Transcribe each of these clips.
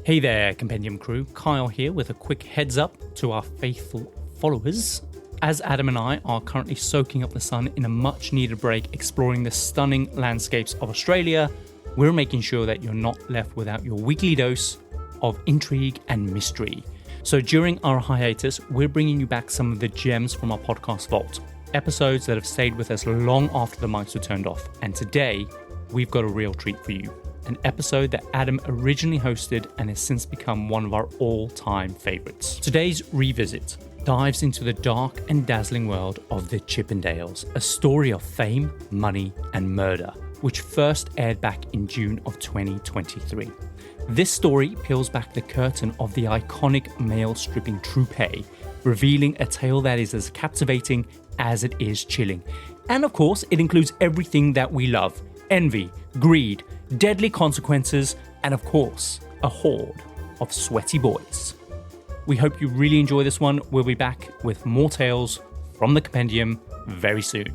Hey there, Compendium crew. Kyle here with a quick heads up to our faithful followers. As Adam and I are currently soaking up the sun in a much needed break exploring the stunning landscapes of Australia, we're making sure that you're not left without your weekly dose of intrigue and mystery. So during our hiatus, we're bringing you back some of the gems from our podcast vault, episodes that have stayed with us long after the mics were turned off. And today, we've got a real treat for you. An episode that Adam originally hosted and has since become one of our all-time favorites. Today's revisit dives into the dark and dazzling world of the Chippendales, a story of fame, money, and murder, which first aired back in June of 2023. This story peels back the curtain of the iconic male stripping troupe, revealing a tale that is as captivating as it is chilling. And of course, it includes everything that we love: envy, greed, deadly consequences, and of course, a horde of sweaty boys. We hope you really enjoy this one. We'll be back with more tales from the Compendium very soon.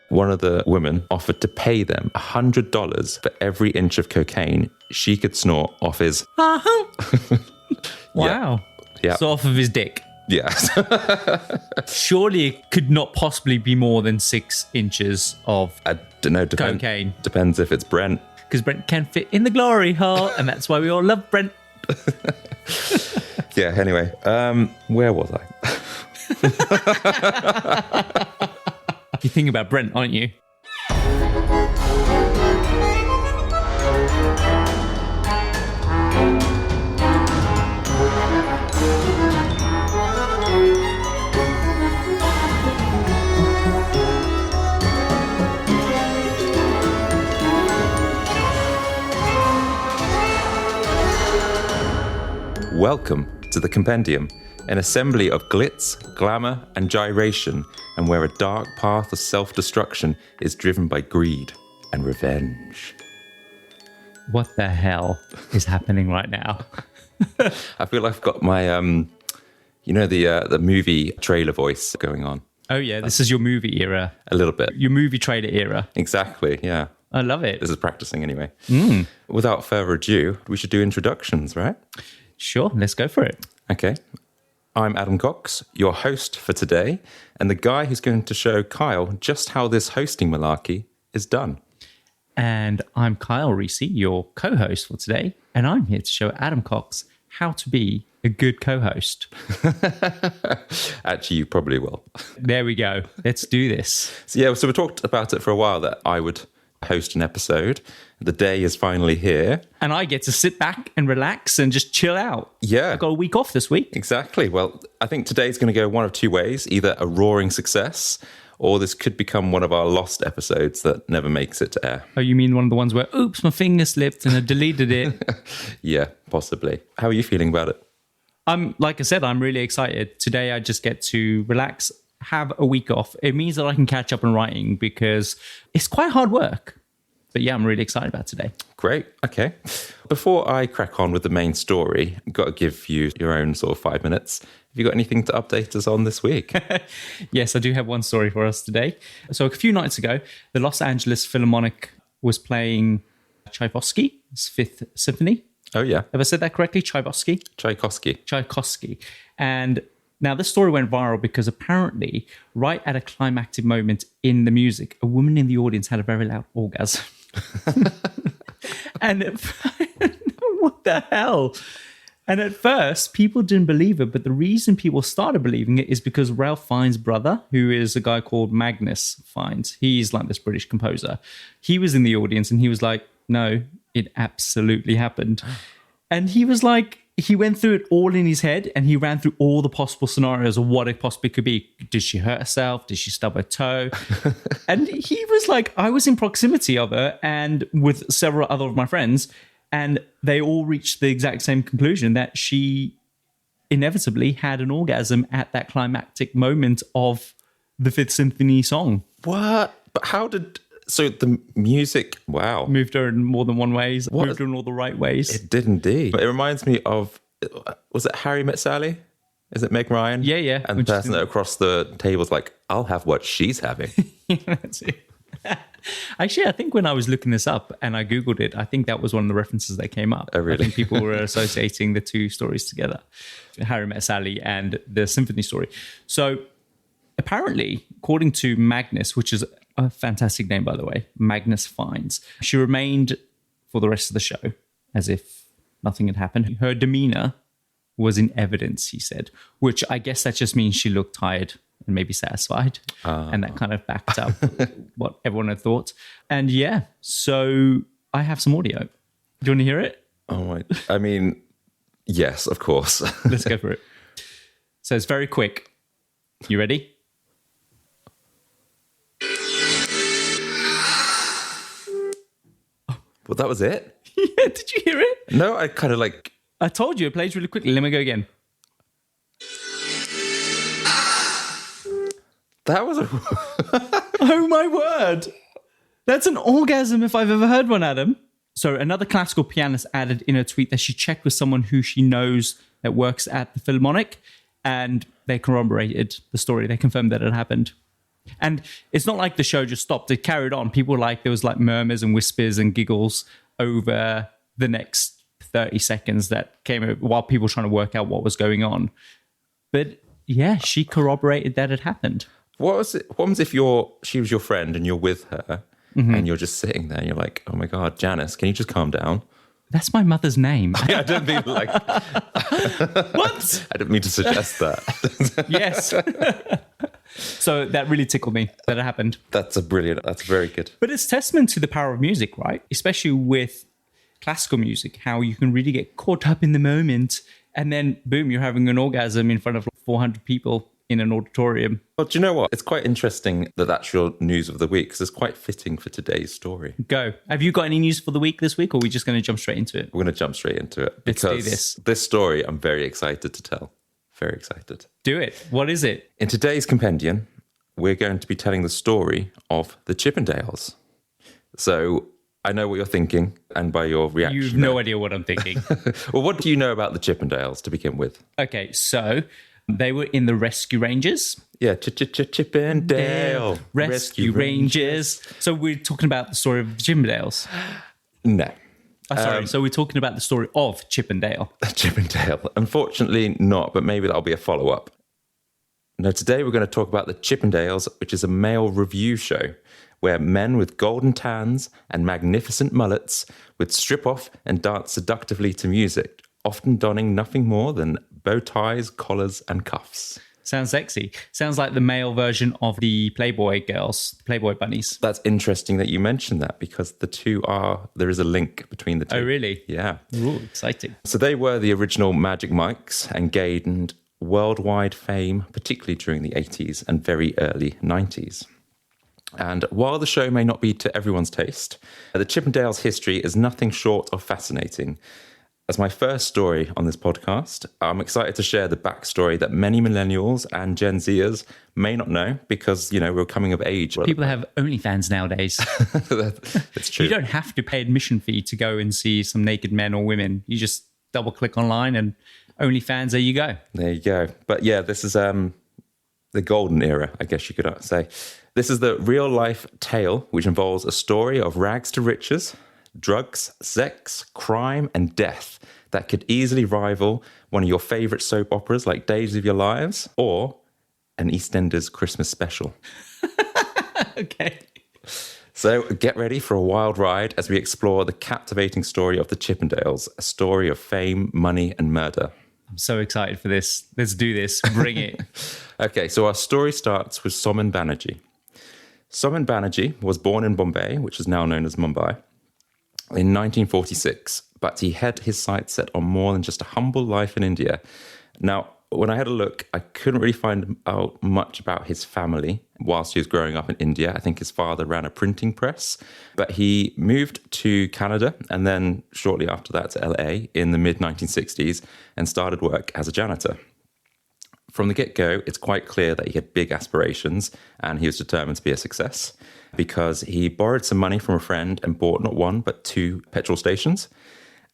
One of the women offered to pay them $100 for every inch of cocaine she could snort off his... Wow. Yeah. So off of his dick. Yes. Surely it could not possibly be more than 6 inches of I don't know. cocaine. Depends if it's Brent. Because Brent can fit in the glory hole, and that's why we all love Brent. Yeah, anyway. Where was I? You think about Brent, aren't you? Welcome to the Compendium, an assembly of glitz, glamour, and gyration, and where a dark path of self-destruction is driven by greed and revenge. What the hell is happening right now? I feel like I've got my, the movie trailer voice going on. Oh yeah, this is your movie era. A little bit. Your movie trailer era. Exactly, yeah. I love it. This is practicing anyway. Without further ado, we should do introductions, right? Sure, let's go for it. Okay. I'm Adam Cox, your host for today, and the guy who's going to show Kyle just how this hosting malarkey is done. And I'm Kyle Risi, your co-host for today, and I'm here to show Adam Cox how to be a good co-host. Actually, you probably will. There we go. Let's do this. So we talked about it for a while that I would host an episode. The day is finally here. And I get to sit back and relax and just chill out. Yeah. I got a week off this week. Exactly. Well, I think today's going to go one of two ways, either a roaring success, or this could become one of our lost episodes that never makes it to air. Oh, you mean one of the ones where, oops, my finger slipped and I deleted it? Yeah, possibly. How are you feeling about it? Like I said, I'm really excited. Today I just get to relax, have a week off. It means that I can catch up on writing because it's quite hard work. But yeah, I'm really excited about today. Great. Okay. Before I crack on with the main story, I've got to give you your own sort of 5 minutes. Have you got anything to update us on this week? Yes, I do have one story for us today. So a few nights ago, the Los Angeles Philharmonic was playing Tchaikovsky's Fifth Symphony. Oh, yeah. Have I said that correctly? Tchaikovsky. And now this story went viral because apparently right at a climactic moment in the music, a woman in the audience had a very loud orgasm. And what the hell? And at first, people didn't believe it, but the reason people started believing it is because Ralph Fiennes' brother, who is a guy called Magnus Fiennes, he's like this British composer. He was in the audience and he was like, no, it absolutely happened. And he was like, he went through it all in his head and he ran through all the possible scenarios of what it possibly could be. Did she hurt herself? Did she stub her toe? And he was like, I was in proximity of her and with several other of my friends, and they all reached the exact same conclusion that she inevitably had an orgasm at that climactic moment of the Fifth Symphony song. What? But how did... So the music, wow. Moved her in more than one ways. What? Moved her in all the right ways. It did indeed. It reminds me of, was it Harry Met Sally? Is it Meg Ryan? Yeah. And the person across the table's like, I'll have what she's having. That's it. Actually, I think when I was looking this up and I Googled it, I think that was one of the references that came up. Oh, really? I think people were associating the two stories together, Harry Met Sally and the symphony story. So apparently, according to Magnus, which is a fantastic name, by the way, Magnus Finds, she remained for the rest of the show as if nothing had happened. Her demeanor was in evidence, he said, which I guess that just means she looked tired and maybe satisfied. And that kind of backed up what everyone had thought. And yeah, so I have some audio. Do you want to hear it? Oh my, I mean, yes, of course. Let's go for it. So it's very quick. You ready? Well, that was it? Yeah, did you hear it? No, I kind of like... I told you it plays really quickly. Let me go again. That was a... Oh my word. That's an orgasm if I've ever heard one, Adam. So another classical pianist added in a tweet that she checked with someone who she knows that works at the Philharmonic, and they corroborated the story. They confirmed that it happened. And it's not like the show just stopped. It carried on. People there was like murmurs and whispers and giggles over the next 30 seconds that came while people were trying to work out what was going on. But yeah, she corroborated that it happened. What was if she was your friend and you're with her and you're just sitting there and you're like, oh my God, Janice, can you just calm down? That's my mother's name. Yeah, I didn't mean like... What? I didn't mean to suggest that. Yes. So that really tickled me that it happened. That's very good. But it's testament to the power of music, right? Especially with classical music, how you can really get caught up in the moment and then boom, you're having an orgasm in front of 400 people in an auditorium. Well, do you know what? It's quite interesting that that's your news of the week because it's quite fitting for today's story. Go. Have you got any news for the week this week, or are we just going to jump straight into it? We're going to jump straight into it Let's do this. This story I'm very excited to tell. Very excited. Do it. What is it? In today's Compendium, we're going to be telling the story of the Chippendales. So I know what you're thinking, and by your reaction... You've no idea what I'm thinking. Well, what do you know about the Chippendales to begin with? Okay, so they were in the Rescue Rangers. Yeah, Chippendale. Rescue Rangers. So we're talking about the story of the Chippendales. No. Sorry, so we're talking about the story of Chippendale. Chippendale. Unfortunately not, but maybe that'll be a follow-up. Now, today we're going to talk about the Chippendales, which is a male revue show where men with golden tans and magnificent mullets would strip off and dance seductively to music, often donning nothing more than bow ties, collars, and cuffs. Sounds sexy. Sounds like the male version of the Playboy girls, Playboy bunnies. That's interesting that you mentioned that because there is a link between the two. Oh, really? Yeah. Ooh, exciting. So they were the original Magic Mikes and gained worldwide fame, particularly during the 80s and very early 90s. And while the show may not be to everyone's taste, the Chippendales' history is nothing short of fascinating. As my first story on this podcast, I'm excited to share the backstory that many millennials and Gen Zers may not know because, we're coming of age. People have OnlyFans nowadays. That's true. You don't have to pay admission fee to go and see some naked men or women. You just double click online and OnlyFans, there you go. There you go. But yeah, this is the golden era, I guess you could say. This is the real life tale, which involves a story of rags to riches, drugs, sex, crime, and death that could easily rival one of your favourite soap operas like Days of Your Lives or an EastEnders Christmas special. Okay. So get ready for a wild ride as we explore the captivating story of the Chippendales, a story of fame, money, and murder. I'm so excited for this. Let's do this. Bring it. Okay, so our story starts with Somen Banerjee. Somen Banerjee was born in Bombay, which is now known as Mumbai, in 1946, but he had his sights set on more than just a humble life in India. Now, when I had a look, I couldn't really find out much about his family whilst he was growing up in India. I think his father ran a printing press, but he moved to Canada and then shortly after that to LA in the mid-1960s and started work as a janitor. From the get-go, it's quite clear that he had big aspirations and he was determined to be a success because he borrowed some money from a friend and bought not one, but 2 petrol stations.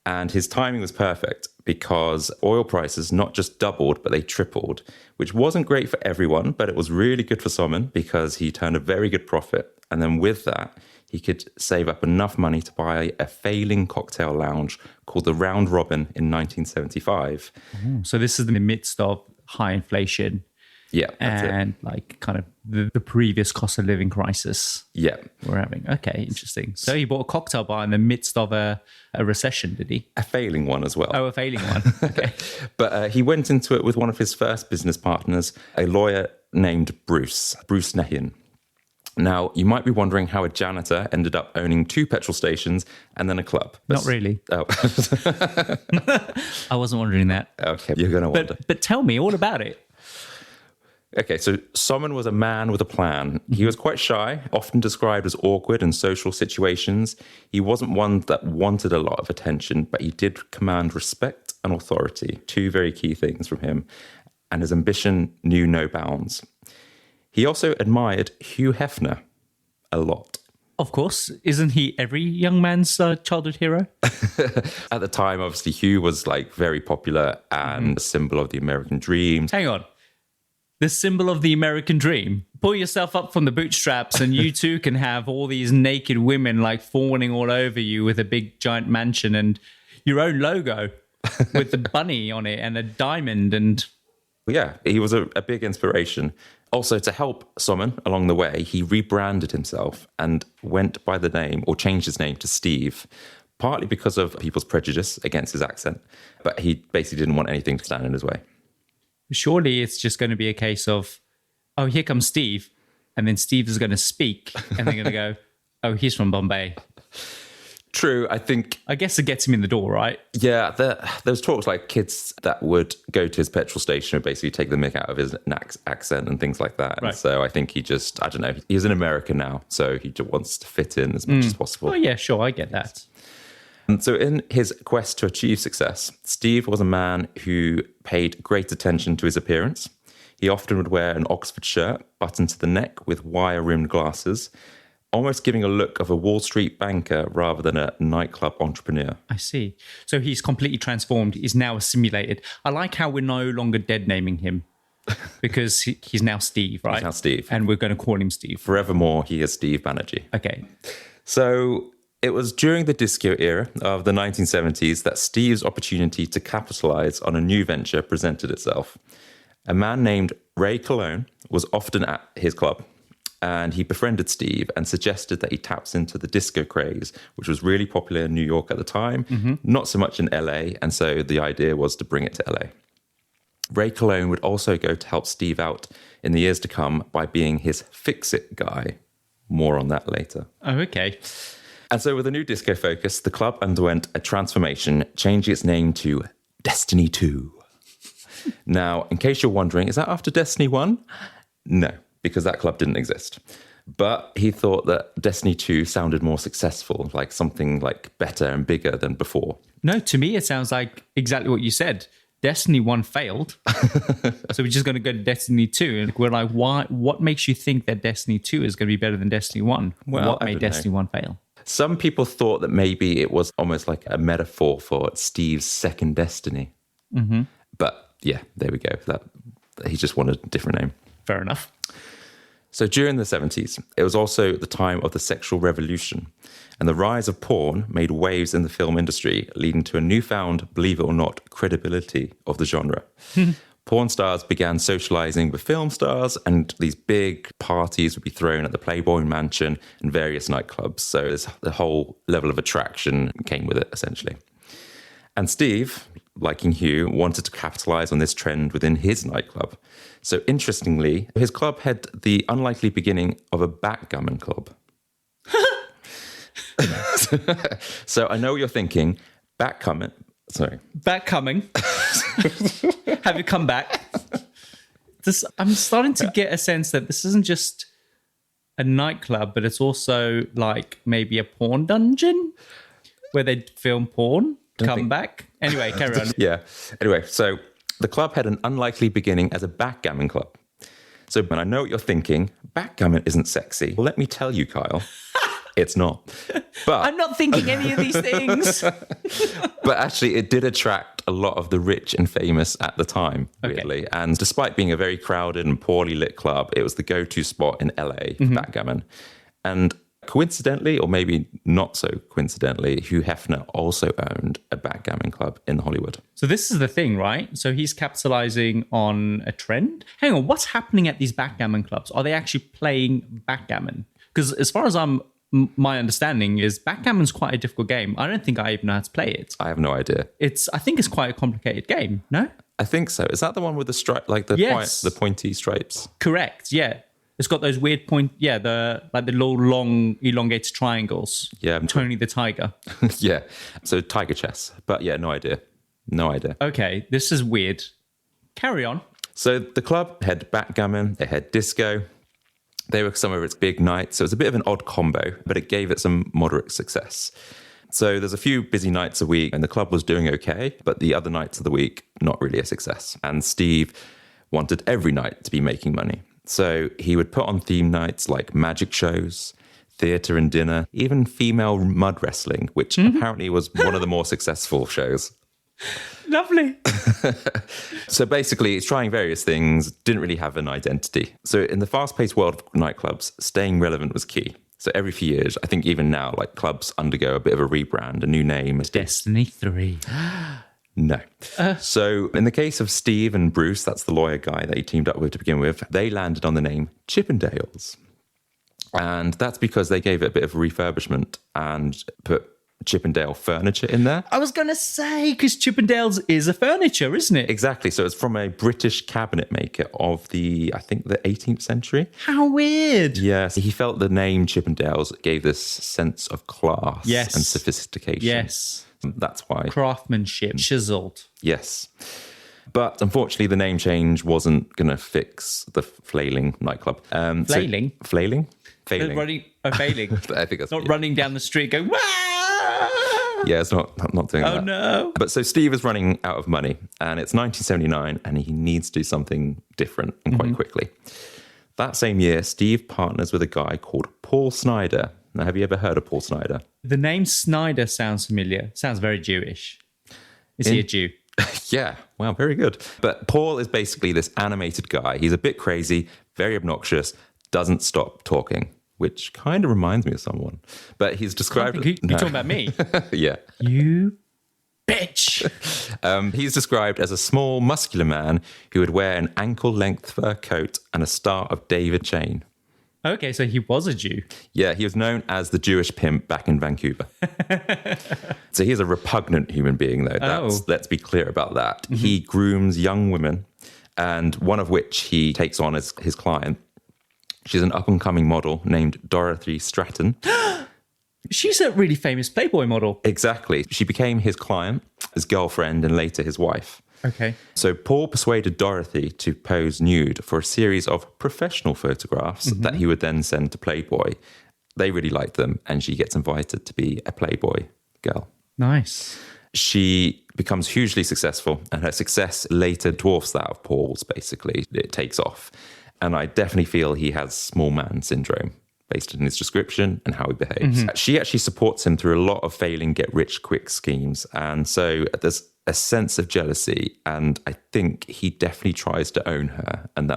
And his timing was perfect because oil prices not just doubled, but they tripled, which wasn't great for everyone, but it was really good for Somen because he turned a very good profit. And then with that, he could save up enough money to buy a failing cocktail lounge called the Round Robin in 1975. So this is in the midst of high inflation. Yeah, that's and like kind of the previous cost of living crisis we're having. Okay, interesting. So he bought a cocktail bar in the midst of a recession, did he? A failing one as well. Oh, a failing one. Okay. But he went into it with one of his first business partners, a lawyer named Bruce Nahin. Now, you might be wondering how a janitor ended up owning 2 petrol stations and then a club. Not really. Oh. I wasn't wondering that. Okay, you're going to wonder. But tell me all about it. Okay, so Somen was a man with a plan. He was quite shy, often described as awkward in social situations. He wasn't one that wanted a lot of attention, but he did command respect and authority, 2 very key things from him. And his ambition knew no bounds. He also admired Hugh Hefner a lot. Of course. Isn't he every young man's childhood hero? At the time, obviously, Hugh was like very popular and a symbol of the American dream. Hang on. The symbol of the American dream. Pull yourself up from the bootstraps and you too can have all these naked women like fawning all over you with a big giant mansion and your own logo with the bunny on it and a diamond and... Yeah, he was a big inspiration. Also, to help Somen along the way, he rebranded himself and went by the name, or changed his name to Steve, partly because of people's prejudice against his accent, but he basically didn't want anything to stand in his way. Surely it's just going to be a case of, oh, here comes Steve, and then Steve is going to speak, and they're going to go, oh, he's from Bombay. True, I guess it gets him in the door, right? Yeah, there's talks like kids that would go to his petrol station and basically take the mick out of his accent and things like that. Right. And so I think he just, I don't know, he's in America now, so he just wants to fit in as much as possible. Oh, yeah, sure, I get that. And so in his quest to achieve success, Steve was a man who paid great attention to his appearance. He often would wear an Oxford shirt buttoned to the neck with wire-rimmed glasses, almost giving a look of a Wall Street banker rather than a nightclub entrepreneur. I see. So he's completely transformed. He's now assimilated. I like how we're no longer dead naming him because he's now Steve, right? He's now Steve. And we're going to call him Steve. Forevermore, he is Steve Banerjee. Okay. So it was during the disco era of the 1970s that Steve's opportunity to capitalize on a new venture presented itself. A man named Ray Cologne was often at his club, and he befriended Steve and suggested that he taps into the disco craze, which was really popular in New York at the time, not so much in LA, and so the idea was to bring it to LA. Ray Cologne would also go to help Steve out in the years to come by being his fix-it guy. More on that later. Oh, okay. And so with a new disco focus, the club underwent a transformation, changing its name to Destiny 2. Now, in case you're wondering, is that after Destiny 1? No, because that club didn't exist. But he thought that Destiny 2 sounded more successful, like something like better and bigger than before. No, to me, it sounds like exactly what you said. Destiny 1 failed. So we're just going to go to Destiny 2. And we're like, why? What makes you think that Destiny 2 is going to be better than Destiny 1? Well, what made Destiny 1 fail? Some people thought that maybe it was almost like a metaphor for Steve's second destiny. But yeah, there we go. He just wanted a different name. Fair enough. So during the 70s, it was also the time of the sexual revolution, and the rise of porn made waves in the film industry, leading to a newfound, believe it or not, credibility of the genre. Porn stars began socializing with film stars, and these big parties would be thrown at the Playboy Mansion and various nightclubs. So the whole level of attraction came with it, essentially. And Steve, liking Hugh, wanted to capitalize on this trend within his nightclub. So interestingly, his club had the unlikely beginning of a backgammon club. So I know what you're thinking. Backgammon. Have you come back? I'm starting to get a sense that this isn't just a nightclub, but it's also like maybe a porn dungeon where they film porn. Back. Anyway, carry on. Yeah. Anyway, so the club had an unlikely beginning as a backgammon club. So when I know what you're thinking, backgammon isn't sexy. Well, let me tell you, Kyle, it's not. But I'm not thinking any of these things. But actually, it did attract a lot of the rich and famous at the time, weirdly. Okay. And despite being a very crowded and poorly lit club, it was the go-to spot in LA for backgammon. And Coincidentally, or maybe not so coincidentally, Hugh Hefner also owned a backgammon club in Hollywood. So this is the thing, right? So he's capitalizing on a trend. Hang on, what's happening at these backgammon clubs? Are they actually playing backgammon? Because as far as my understanding is backgammon's quite a difficult game. I don't think I even know how to play it. I have no idea. I think it's quite a complicated game, no? I think so. Is that the one with the stripe, like Yes. the pointy stripes? Correct, yeah. It's got those weird the little long elongated triangles. Yeah. Tony the Tiger. Yeah. So tiger chess. But yeah, no idea. No idea. Okay, this is weird. Carry on. So the club had backgammon, it had disco. They were some of its big nights. So it was a bit of an odd combo, but it gave it some moderate success. So there's a few busy nights a week and the club was doing okay, but the other nights of the week, not really a success. And Steve wanted every night to be making money. So he would put on theme nights like magic shows, theatre and dinner, even female mud wrestling, which apparently was one of the more successful shows. Lovely. So basically, it's trying various things, didn't really have an identity. So in the fast-paced world of nightclubs, staying relevant was key. So every few years, I think even now, like clubs undergo a bit of a rebrand, a new name. Destiny 3. No. So in the case of Steve and Bruce, that's the lawyer guy that he teamed up with to begin with, they landed on the name Chippendales. And that's because they gave it a bit of refurbishment and put Chippendale furniture in there. I was going to say, because Chippendales is a furniture, isn't it? Exactly. So it's from a British cabinet maker of the 18th century. How weird. Yes. He felt the name Chippendales gave this sense of class Yes. and sophistication. Yes. That's why. Craftsmanship, chiseled. Yes. But unfortunately, the name change wasn't going to fix the flailing nightclub. Flailing? Flailing? Failing. I think that's Not running down the street going, wah! Yeah, it's not doing that. Oh, no. But so Steve is running out of money and it's 1979 and he needs to do something different and quite quickly. That same year, Steve partners with a guy called Paul Snyder. Now, have you ever heard of Paul Snyder? The name Snyder sounds familiar. Sounds very Jewish. Is he a Jew? Yeah, wow, very good. But Paul is basically this animated guy. He's a bit crazy, very obnoxious, doesn't stop talking, which kind of reminds me of someone. But he's described... You're talking about me? Yeah. You bitch. He's described as a small, muscular man who would wear an ankle-length fur coat and a Star of David chain. Okay, so he was a Jew. Yeah, he was known as the Jewish pimp back in Vancouver. So he's a repugnant human being, though. Let's be clear about that. He grooms young women, and one of which he takes on as his client. She's an up-and-coming model named Dorothy Stratton. She's a really famous Playboy model. Exactly. She became his client, his girlfriend, and later his wife. Okay. So Paul persuaded Dorothy to pose nude for a series of professional photographs that he would then send to Playboy. They really liked them, and she gets invited to be a Playboy girl. Nice. She becomes hugely successful, and her success later dwarfs that of Paul's, basically. It takes off. And I definitely feel he has small man syndrome based on his description and how he behaves. She actually supports him through a lot of failing get-rich-quick schemes. And so there's a sense of jealousy, and I think he definitely tries to own her, and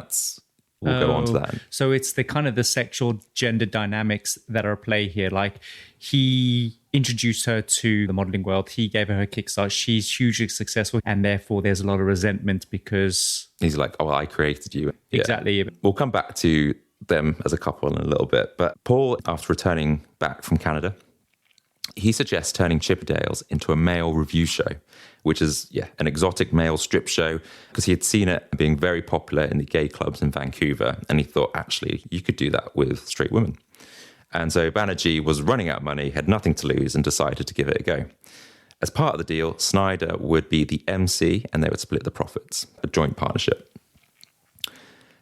we'll go on to that. So it's the kind of the sexual gender dynamics that are at play here. Like, he introduced her to the modeling world. He gave her a kickstart. She's hugely successful, and therefore there's a lot of resentment because... He's like, oh, I created you. Exactly. Yeah. We'll come back to them as a couple in a little bit. But Paul, after returning back from Canada, he suggests turning Chippendales into a male review show, which is, an exotic male strip show, because he had seen it being very popular in the gay clubs in Vancouver. And he thought, actually, you could do that with straight women. And so Banerjee was running out of money, had nothing to lose, and decided to give it a go. As part of the deal, Snyder would be the MC and they would split the profits, a joint partnership.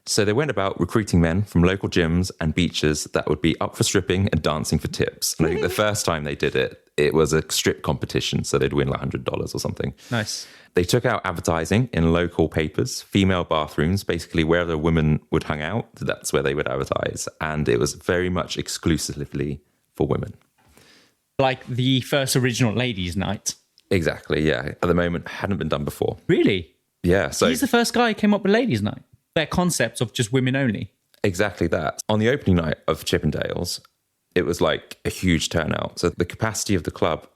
So they went about recruiting men from local gyms and beaches that would be up for stripping and dancing for tips. And I think the first time they did it, it was a strip competition, so they'd win like $100 or something. Nice. They took out advertising in local papers, female bathrooms, basically wherever women would hang out, that's where they would advertise. And it was very much exclusively for women. Like the first original ladies' night. Exactly, yeah. At the moment, hadn't been done before. Really? Yeah. So he's the first guy who came up with ladies' night. Their concept of just women only. Exactly that. On the opening night of Chippendales, it was like a huge turnout. So the capacity of the club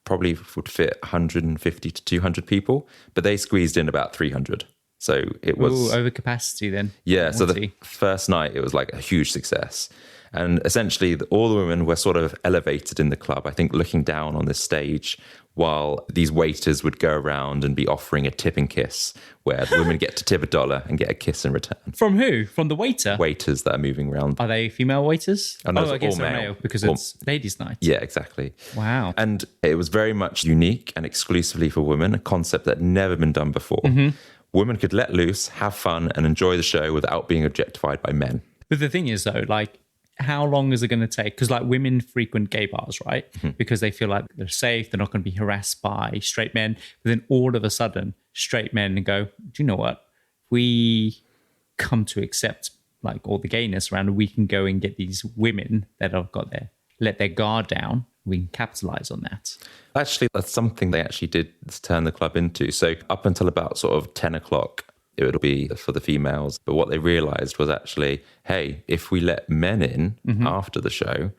probably would fit 150 to 200 people, but they squeezed in about 300. So it was... over capacity then. Yeah, so the first night, it was like a huge success. And essentially, all the women were sort of elevated in the club, I think, looking down on this stage while these waiters would go around and be offering a tipping kiss, where the women get to tip $1 and get a kiss in return. From who? From the waiter? Waiters that are moving around. Are they female waiters? No, I guess all they're male. because it's ladies' night. Yeah, exactly. Wow. And it was very much unique and exclusively for women, a concept that had never been done before. Women could let loose, have fun, and enjoy the show without being objectified by men. But the thing is, though, like, how long is it going to take? Because, like, women frequent gay bars, right? Because they feel like they're safe, they're not going to be harassed by straight men. But then all of a sudden, straight men go, do you know what? We come to accept, like, all the gayness around, we can go and get these women that have got let their guard down. We can capitalize on that. Actually, that's something they actually did turn the club into. So up until about sort of 10 o'clock, it would be for the females. But what they realized was actually, hey, if we let men in after the show,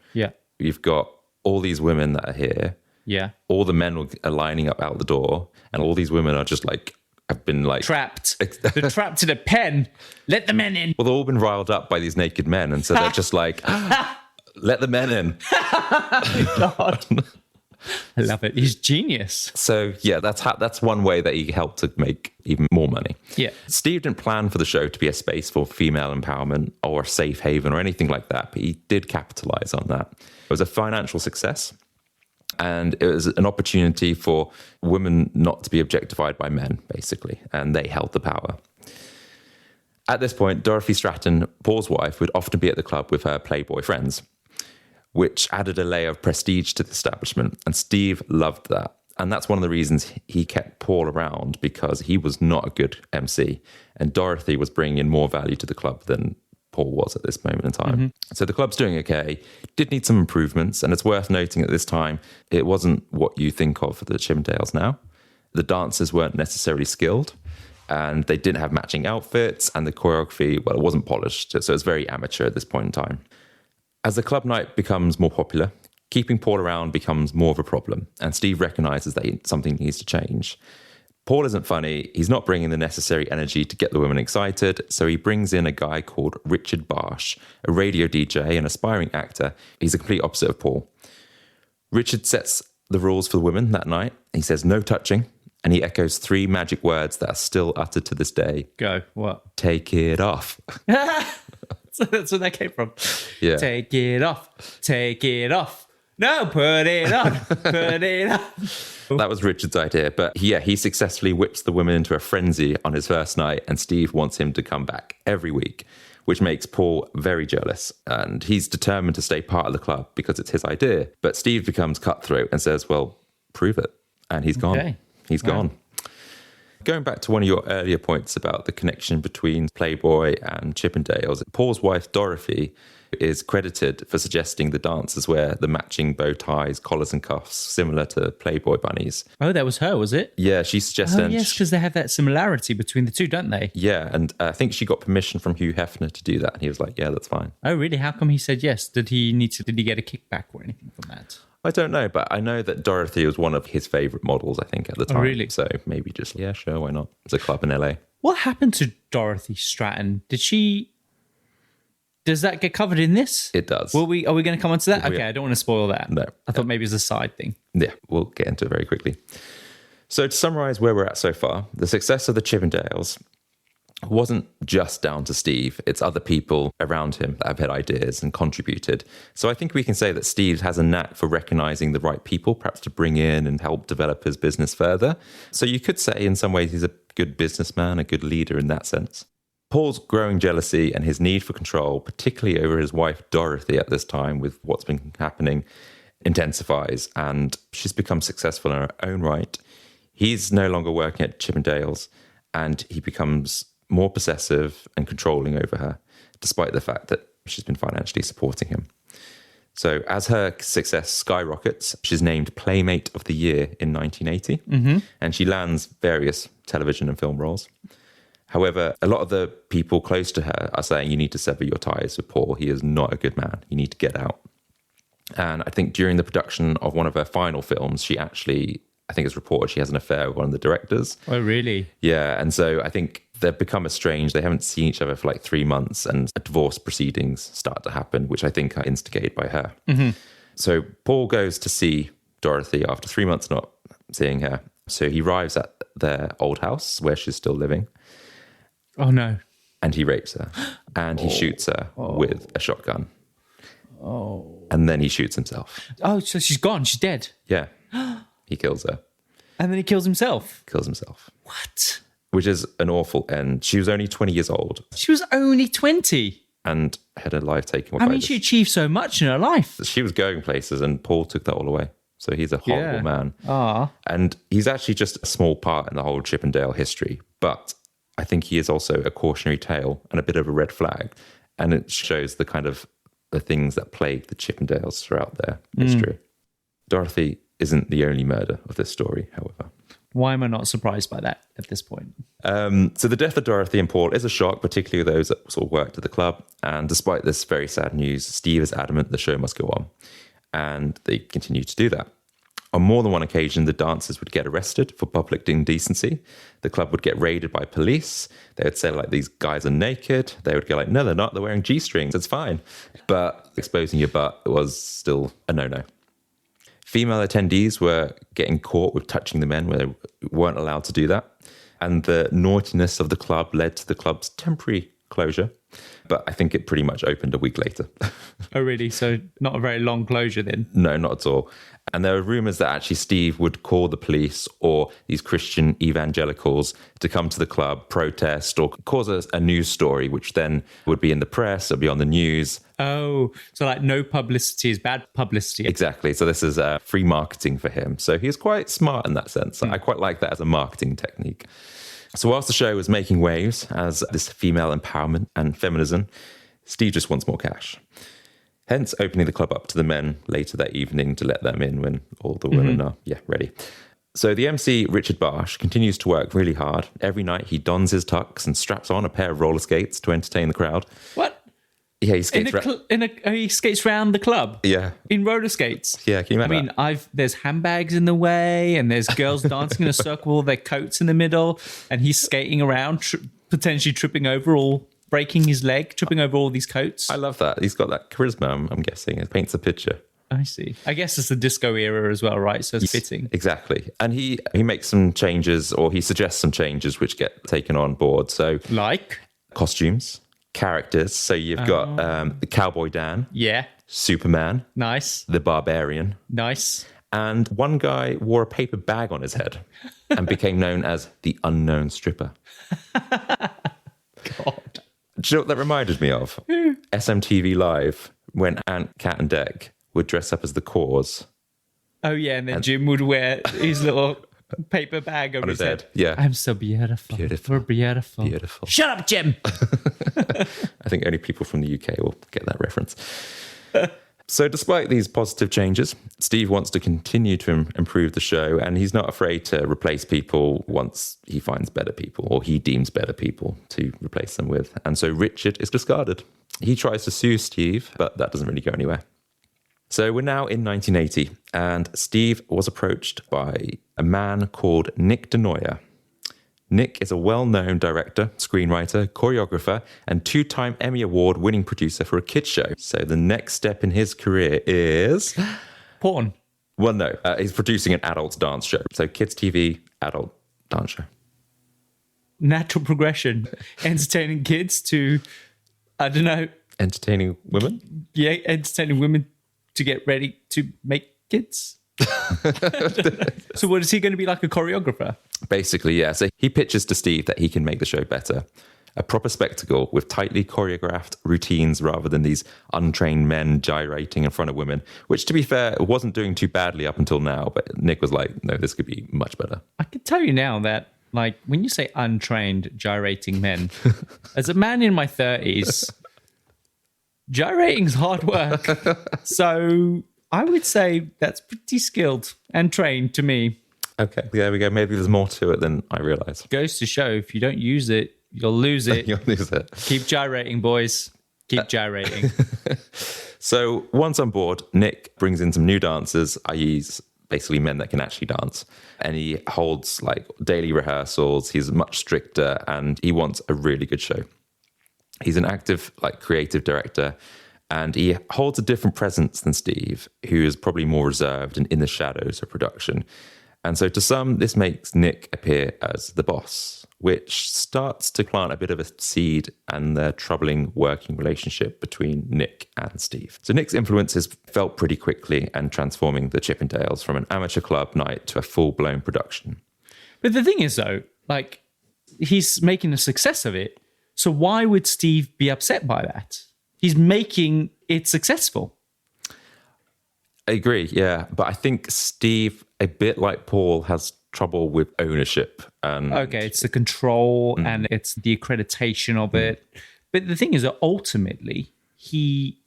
you've got all these women that are here. Yeah. All the men are lining up out the door, and all these women are just like, have been like... Trapped. They're trapped in a pen. Let the men in. Well, they've all been riled up by these naked men. And so they're just like... Let the men in. God. I love it. He's genius. So, yeah, that's one way that he helped to make even more money. Yeah. Steve didn't plan for the show to be a space for female empowerment or a safe haven or anything like that, but he did capitalize on that. It was a financial success, and it was an opportunity for women not to be objectified by men, basically, and they held the power. At this point, Dorothy Stratton, Paul's wife, would often be at the club with her Playboy friends, which added a layer of prestige to the establishment. And Steve loved that. And that's one of the reasons he kept Paul around, because he was not a good MC. And Dorothy was bringing in more value to the club than Paul was at this moment in time. So the club's doing okay, did need some improvements. And it's worth noting at this time, it wasn't what you think of for the Chippendales now. The dancers weren't necessarily skilled, and they didn't have matching outfits, and the choreography, well, it wasn't polished. So it's very amateur at this point in time. As the club night becomes more popular, keeping Paul around becomes more of a problem, and Steve recognizes that something needs to change. Paul isn't funny, he's not bringing the necessary energy to get the women excited, so he brings in a guy called Richard Barsh, a radio DJ and aspiring actor. He's the complete opposite of Paul. Richard sets the rules for the women that night. He says no touching, and he echoes 3 magic words that are still uttered to this day. Go. What? Take it off. So that's where that came from. Yeah. Take it off. Take it off. No, put it on. Put it on. That was Richard's idea. But yeah, he successfully whips the women into a frenzy on his first night, and Steve wants him to come back every week, which makes Paul very jealous. And he's determined to stay part of the club because it's his idea. But Steve becomes cutthroat and says, well, prove it. And he's gone. Okay. He's gone. Going back to one of your earlier points about the connection between Playboy and Chippendales, Paul's wife, Dorothy, is credited for suggesting the dances wear the matching bow ties, collars and cuffs, similar to Playboy bunnies. Oh, that was her, was it? Yeah, she suggested... Oh, yes, because they have that similarity between the two, don't they? Yeah, and I think she got permission from Hugh Hefner to do that, and he was like, yeah, that's fine. Oh, really? How come he said yes? Did he get a kickback or anything from that? I don't know, but I know that Dorothy was one of his favourite models, I think, at the time. Oh, really? So maybe just, yeah, sure, why not? It's a club in LA. What happened to Dorothy Stratton? Does that get covered in this? It does. Are we going to come on to that? Okay, I don't want to spoil that. No. I thought maybe it was a side thing. Yeah, we'll get into it very quickly. So to summarise where we're at so far, the success of the Chippendales wasn't just down to Steve. It's other people around him that have had ideas and contributed. So I think we can say that Steve has a knack for recognising the right people, perhaps to bring in and help develop his business further. So you could say in some ways he's a good businessman, a good leader in that sense. Paul's growing jealousy and his need for control, particularly over his wife Dorothy at this time with what's been happening, intensifies, and she's become successful in her own right. He's no longer working at Chippendales, and he becomes more possessive and controlling over her, despite the fact that she's been financially supporting him. So as her success skyrockets, she's named Playmate of the Year in 1980, and she lands various television and film roles. However, a lot of the people close to her are saying you need to sever your ties with Paul. He is not a good man. You need to get out. And I think during the production of one of her final films, she actually, I think it's reported she has an affair with one of the directors. Oh, really? Yeah. And so I think they've become estranged. They haven't seen each other for like 3 months, and divorce proceedings start to happen, which I think are instigated by her. So Paul goes to see Dorothy after 3 months not seeing her. So he arrives at their old house where she's still living. Oh, no. And he rapes her. And he shoots her with a shotgun. And then he shoots himself. Oh, so she's gone. She's dead. Yeah. He kills her. And then he kills himself. Kills himself. What? Which is an awful end. She was only 20 years old She was only 20. and had her life taken away. I mean, she achieved so much in her life. She was going places and Paul took that all away. So he's a horrible man. And he's actually just a small part in the whole Chippendale history. But I think he is also a cautionary tale and a bit of a red flag. And it shows the kind of the things that plague the Chippendales throughout their history. Dorothy isn't the only murder of this story, however. Why am I not surprised by that at this point? So the death of Dorothy and Paul is a shock, particularly those that sort of worked at the club. And despite this very sad news, Steve is adamant the show must go on. And they continue to do that. On more than one occasion, the dancers would get arrested for public indecency. The club would get raided by police. They would say, like, these guys are naked. They would go like, no, they're not. They're wearing G-strings. It's fine. But exposing your butt was still a no-no. Female attendees were getting caught with touching the men where they weren't allowed to do that. And the naughtiness of the club led to the club's temporary closure. But I think it pretty much opened a week later. Oh, really? So not a very long closure then? No, not at all. And there were rumours that actually Steve would call the police or these Christian evangelicals to come to the club, protest, or cause a news story, which then would be in the press, it'll be on the news. Oh, so like no publicity is bad publicity. Exactly. So this is free marketing for him. So he's quite smart in that sense. I quite like that as a marketing technique. So whilst the show was making waves as this female empowerment and feminism, Steve just wants more cash. Hence opening the club up to the men later that evening to let them in when all the women are, ready. So the MC, Richard Barsh, continues to work really hard. Every night he dons his tux and straps on a pair of roller skates to entertain the crowd. What? Yeah, he skates he skates around the club? Yeah. In roller skates? Yeah, can you imagine that? There's handbags in the way and there's girls dancing in a circle with their coats in the middle and he's skating around, potentially tripping over breaking his leg, tripping over all these coats. I love that. He's got that charisma, I'm guessing. It paints a picture. I see. I guess it's the disco era as well, right? So it's fitting. Exactly. And he makes some changes, or he suggests some changes which get taken on board. So like? Costumes, characters. So you've got the Cowboy Dan. Yeah. Superman. Nice. The Barbarian. Nice. And one guy wore a paper bag on his head and became known as the Unknown Stripper. God. Do you know what that reminded me of? SMTV Live, when Ant, Cat and Dec would dress up as the Cause. Oh, yeah, and then Jim would wear his little paper bag over on his head. head. Yeah. I'm so beautiful. Beautiful. We're beautiful. Beautiful. Shut up, Jim! I think only people from the UK will get that reference. So despite these positive changes, Steve wants to continue to improve the show, and he's not afraid to replace people once he finds better people, or he deems better people to replace them with. And so Richard is discarded. He tries to sue Steve, but that doesn't really go anywhere. So we're now in 1980, and Steve was approached by a man called Nick DeNoyer. Nick is a well-known director, screenwriter, choreographer, and 2-time Emmy Award-winning producer for a kids show. So the next step in his career is... Porn. Well, no. He's producing an adult dance show. So kids TV, adult dance show. Natural progression. Entertaining kids to, I don't know. Entertaining women? Yeah, entertaining women to get ready to make kids. So what is he going to be, like a choreographer? Basically, yeah. So he pitches to Steve that he can make the show better. A proper spectacle with tightly choreographed routines rather than these untrained men gyrating in front of women, which, to be fair, wasn't doing too badly up until now. But Nick was like, no, this could be much better. I can tell you now that, like, when you say untrained gyrating men, as a man in my 30s, gyrating's hard work. So I would say that's pretty skilled and trained to me. Okay, there we go. Maybe there's more to it than I realised. Goes to show, if you don't use it, you'll lose it. You'll lose it. Keep gyrating, boys. Keep gyrating. So once on board, Nick brings in some new dancers, i.e. basically men that can actually dance. And he holds like daily rehearsals. He's much stricter and he wants a really good show. He's an active, like creative director, and he holds a different presence than Steve, who is probably more reserved and in the shadows of production. And so to some, this makes Nick appear as the boss, which starts to plant a bit of a seed and the troubling working relationship between Nick and Steve. So Nick's influence is felt pretty quickly and transforming the Chippendales from an amateur club night to a full-blown production. But the thing is, though, like, he's making a success of it. So why would Steve be upset by that? He's making it successful. I agree, yeah. But I think Steve, a bit like Paul, has trouble with ownership. Okay, it's the control and it's the accreditation of it. But the thing is that ultimately, he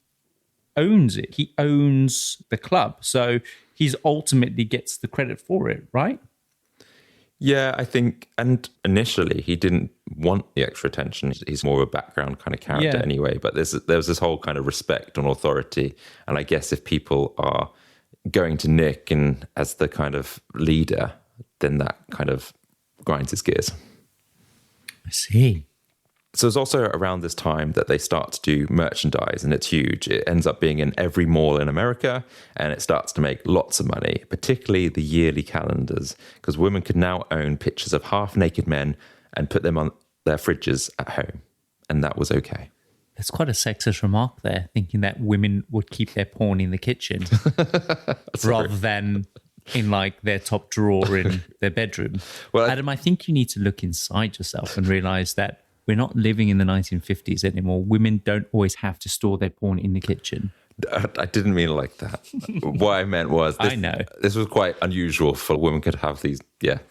owns it. He owns the club. So he's ultimately gets the credit for it, right? Yeah, I think, and initially he didn't want the extra attention. He's more of a background kind of character anyway, but there's this whole kind of respect and authority. And I guess if people are going to Nick and as the kind of leader, then that kind of grinds his gears. I see. So it's also around this time that they start to do merchandise, and it's huge. It ends up being in every mall in America, and it starts to make lots of money, particularly the yearly calendars, because women could now own pictures of half-naked men and put them on their fridges at home, and that was okay. That's quite a sexist remark there, thinking that women would keep their porn in the kitchen rather than in like their top drawer in their bedroom. Well, Adam, I think you need to look inside yourself and realize that we're not living in the 1950s anymore. Women don't always have to store their porn in the kitchen. I didn't mean it like that. What I meant was this was quite unusual for women could have these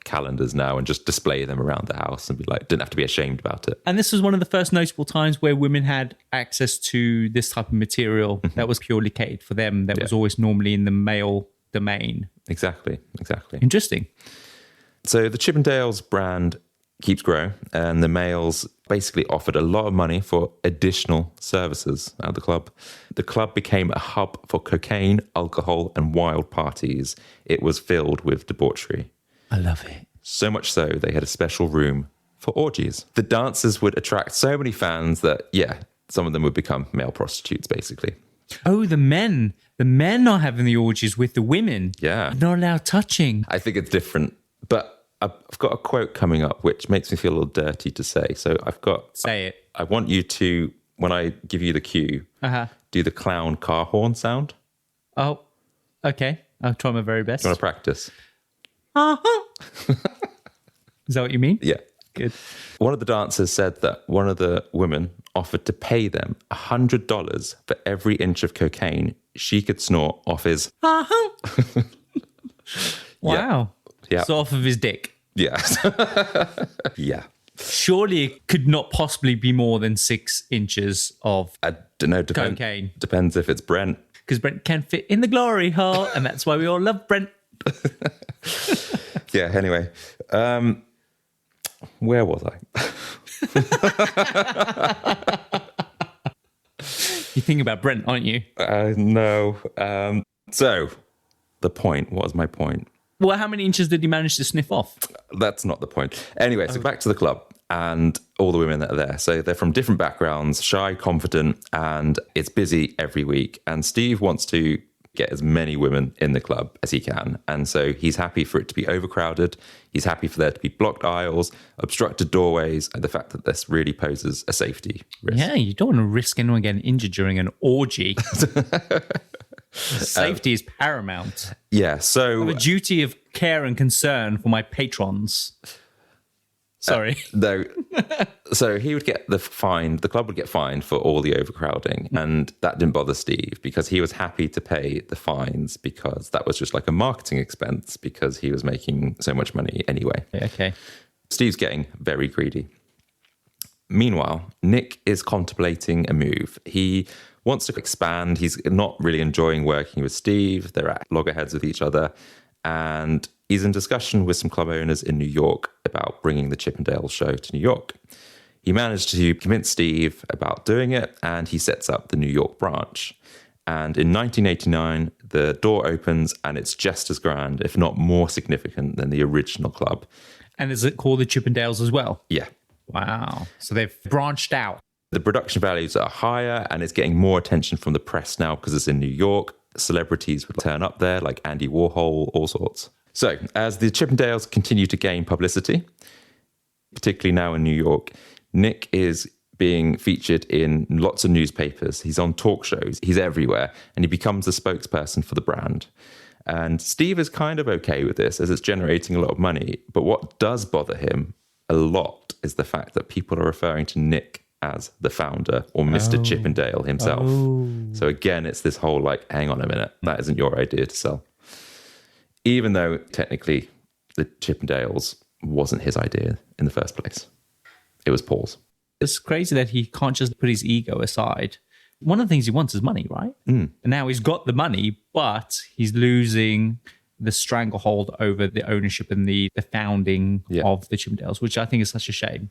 calendars now and just display them around the house and be like, didn't have to be ashamed about it. And this was one of the first notable times where women had access to this type of material that was purely catered for them, that was always normally in the male domain. Exactly. Interesting. So the Chippendales brand keeps growing, and the males basically offered a lot of money for additional services at the club. The club became a hub for cocaine, alcohol, and wild parties. It was filled with debauchery. I love it. So much so, they had a special room for orgies. The dancers would attract so many fans that, some of them would become male prostitutes, basically. Oh, the men. The men are having the orgies with the women. Yeah. They're not allowed touching. I think it's different, but I've got a quote coming up which makes me feel a little dirty to say. So Say it. I want you to, when I give you the cue, do the clown car horn sound. Oh, okay. I'll try my very best. You want to practice? Is that what you mean? Yeah. Good. One of the dancers said that one of the women offered to pay them $100 for every inch of cocaine she could snort off his... Wow. Yeah. So off of his dick. Yeah. Yeah. Surely it could not possibly be more than 6 inches of I don't know. cocaine. Depends if it's Brent. Because Brent can fit in the glory hole, and that's why we all love Brent. Yeah, anyway. Where was I? You think about Brent, aren't you? No. So, what was my point? Well, how many inches did he manage to sniff off? That's not the point. Anyway, so back to the club and all the women that are there. So they're from different backgrounds, shy, confident, and it's busy every week. And Steve wants to get as many women in the club as he can. And so he's happy for it to be overcrowded. He's happy for there to be blocked aisles, obstructed doorways, and the fact that this really poses a safety risk. Yeah, you don't want to risk anyone getting injured during an orgy. Safety is paramount. Yeah, so... I have a duty of care and concern for my patrons. Sorry. No. So he would get the club would get fined for all the overcrowding, and that didn't bother Steve because he was happy to pay the fines because that was just like a marketing expense because he was making so much money anyway. Okay. Steve's getting very greedy. Meanwhile, Nick is contemplating a move. He wants to expand. He's not really enjoying working with Steve. They're at loggerheads with each other. And he's in discussion with some club owners in New York about bringing the Chippendales show to New York. He managed to convince Steve about doing it, and he sets up the New York branch. And in 1989, the door opens and it's just as grand, if not more significant than the original club. And is it called the Chippendales as well? Yeah. Wow. So they've branched out. The production values are higher and it's getting more attention from the press now because it's in New York. Celebrities would turn up there like Andy Warhol, all sorts. So as the Chippendales continue to gain publicity, particularly now in New York, Nick is being featured in lots of newspapers. He's on talk shows. He's everywhere. And he becomes the spokesperson for the brand. And Steve is kind of okay with this as it's generating a lot of money. But what does bother him a lot is the fact that people are referring to Nick as the founder or Mr. Chippendale himself. So again, it's this whole like, hang on a minute, that isn't your idea to sell. Even though technically the Chippendales wasn't his idea in the first place. It was Paul's. It's crazy that he can't just put his ego aside. One of the things he wants is money, right? And now he's got the money, but he's losing the stranglehold over the ownership and the founding of the Chippendales, which I think is such a shame.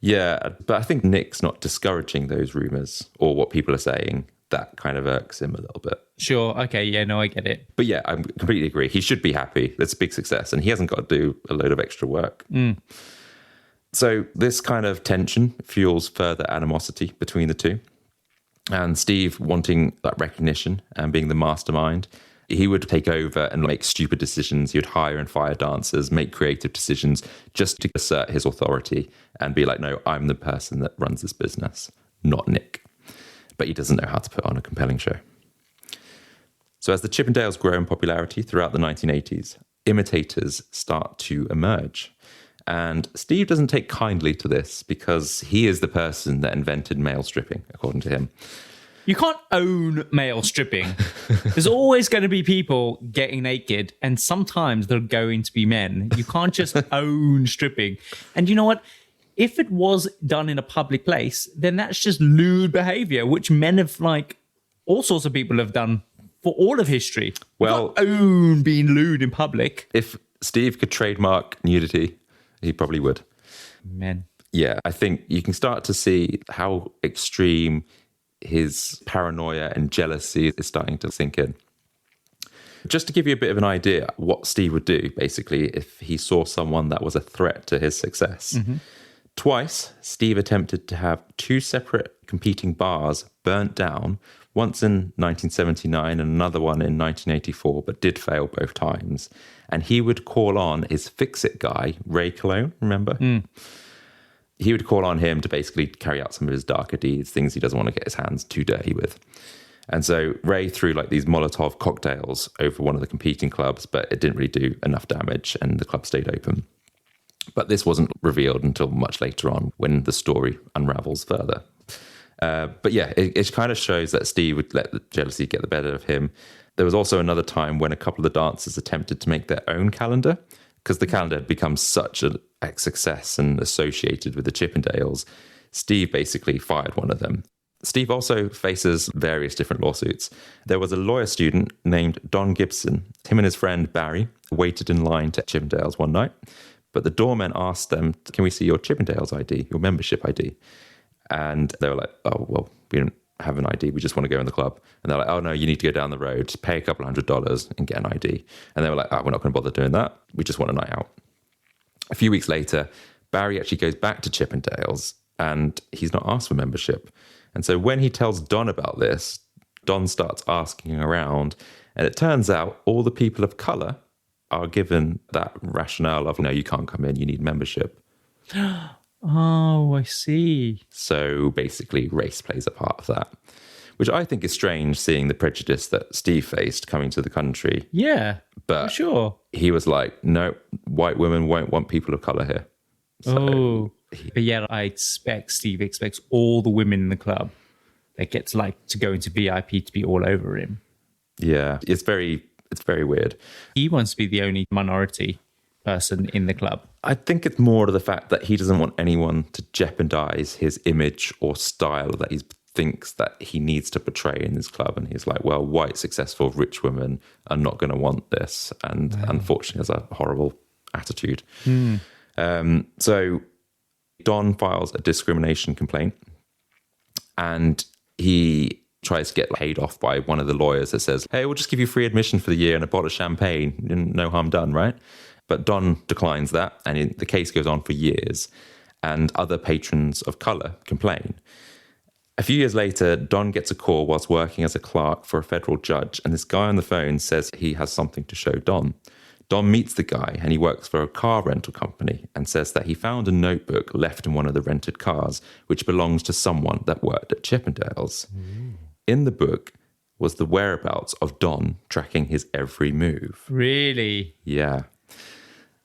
Yeah, but I think Nick's not discouraging those rumours or what people are saying. That kind of irks him a little bit. Sure. Okay. Yeah, no, I get it. But yeah, I completely agree. He should be happy. It's a big success and he hasn't got to do a load of extra work. So this kind of tension fuels further animosity between the two. And Steve, wanting that recognition and being the mastermind, he would take over and make stupid decisions. He would hire and fire dancers, make creative decisions just to assert his authority and be like, no, I'm the person that runs this business, not Nick. But he doesn't know how to put on a compelling show. So as the Chippendales grow in popularity throughout the 1980s, imitators start to emerge. And Steve doesn't take kindly to this because he is the person that invented male stripping, according to him. You can't own male stripping. There's always going to be people getting naked, and sometimes they're going to be men. You can't just own stripping. And you know what? If it was done in a public place, then that's just lewd behavior, which men have, like, all sorts of people have done for all of history. Well, you can't own being lewd in public. If Steve could trademark nudity, he probably would. Men. Yeah, I think you can start to see how extreme his paranoia and jealousy is starting to sink in. Just to give you a bit of an idea what Steve would do, basically, if he saw someone that was a threat to his success. Twice, Steve attempted to have two separate competing bars burnt down, once in 1979 and another one in 1984, but did fail both times. And he would call on his fix-it guy, Ray Cologne, remember? He would call on him to basically carry out some of his darker deeds, things he doesn't want to get his hands too dirty with. And so Ray threw like these Molotov cocktails over one of the competing clubs, but it didn't really do enough damage and the club stayed open. But this wasn't revealed until much later on when the story unravels further. But yeah, it kind of shows that Steve would let the jealousy get the better of him. There was also another time when a couple of the dancers attempted to make their own calendar because the calendar had become such a success and associated with the Chippendales. Steve basically fired one of them. Steve also faces various different lawsuits. There was a lawyer student named Don Gibson. Him and his friend Barry waited in line to Chippendales one night, but the doorman asked them, can we see your Chippendales ID, your membership ID? And they were like, oh, well, we don't have an ID. We just want to go in the club. And they're like, oh, no, you need to go down the road, pay a couple $100 and get an ID. And they were like, oh, we're not going to bother doing that. We just want a night out. A few weeks later, Barry actually goes back to Chippendales and he's not asked for membership. And so when he tells Don about this, Don starts asking around. And it turns out all the people of colour are given that rationale of, no, you can't come in, you need membership. Oh, I see. So basically race plays a part of that, which I think is strange seeing the prejudice that Steve faced coming to the country. Yeah, but for sure. He was like, no, white women won't want people of colour here. So but yeah, Steve expects all the women in the club that get to go into VIP to be all over him. Yeah, it's very weird. He wants to be the only minority person in the club. I think it's more to the fact that he doesn't want anyone to jeopardize his image or style that he thinks that he needs to portray in his club. And he's like, well, white, successful, rich women are not going to want this. And unfortunately, has a horrible attitude. So Don files a discrimination complaint and he tries to get paid off by one of the lawyers that says, hey, we'll just give you free admission for the year and a bottle of champagne. No harm done, right? But Don declines that, and the case goes on for years, and other patrons of colour complain. A few years later, Don gets a call whilst working as a clerk for a federal judge, and this guy on the phone says he has something to show Don. Don meets the guy, and he works for a car rental company, and says that he found a notebook left in one of the rented cars, which belongs to someone that worked at Chippendales. In the book was the whereabouts of Don, tracking his every move. Really? Yeah.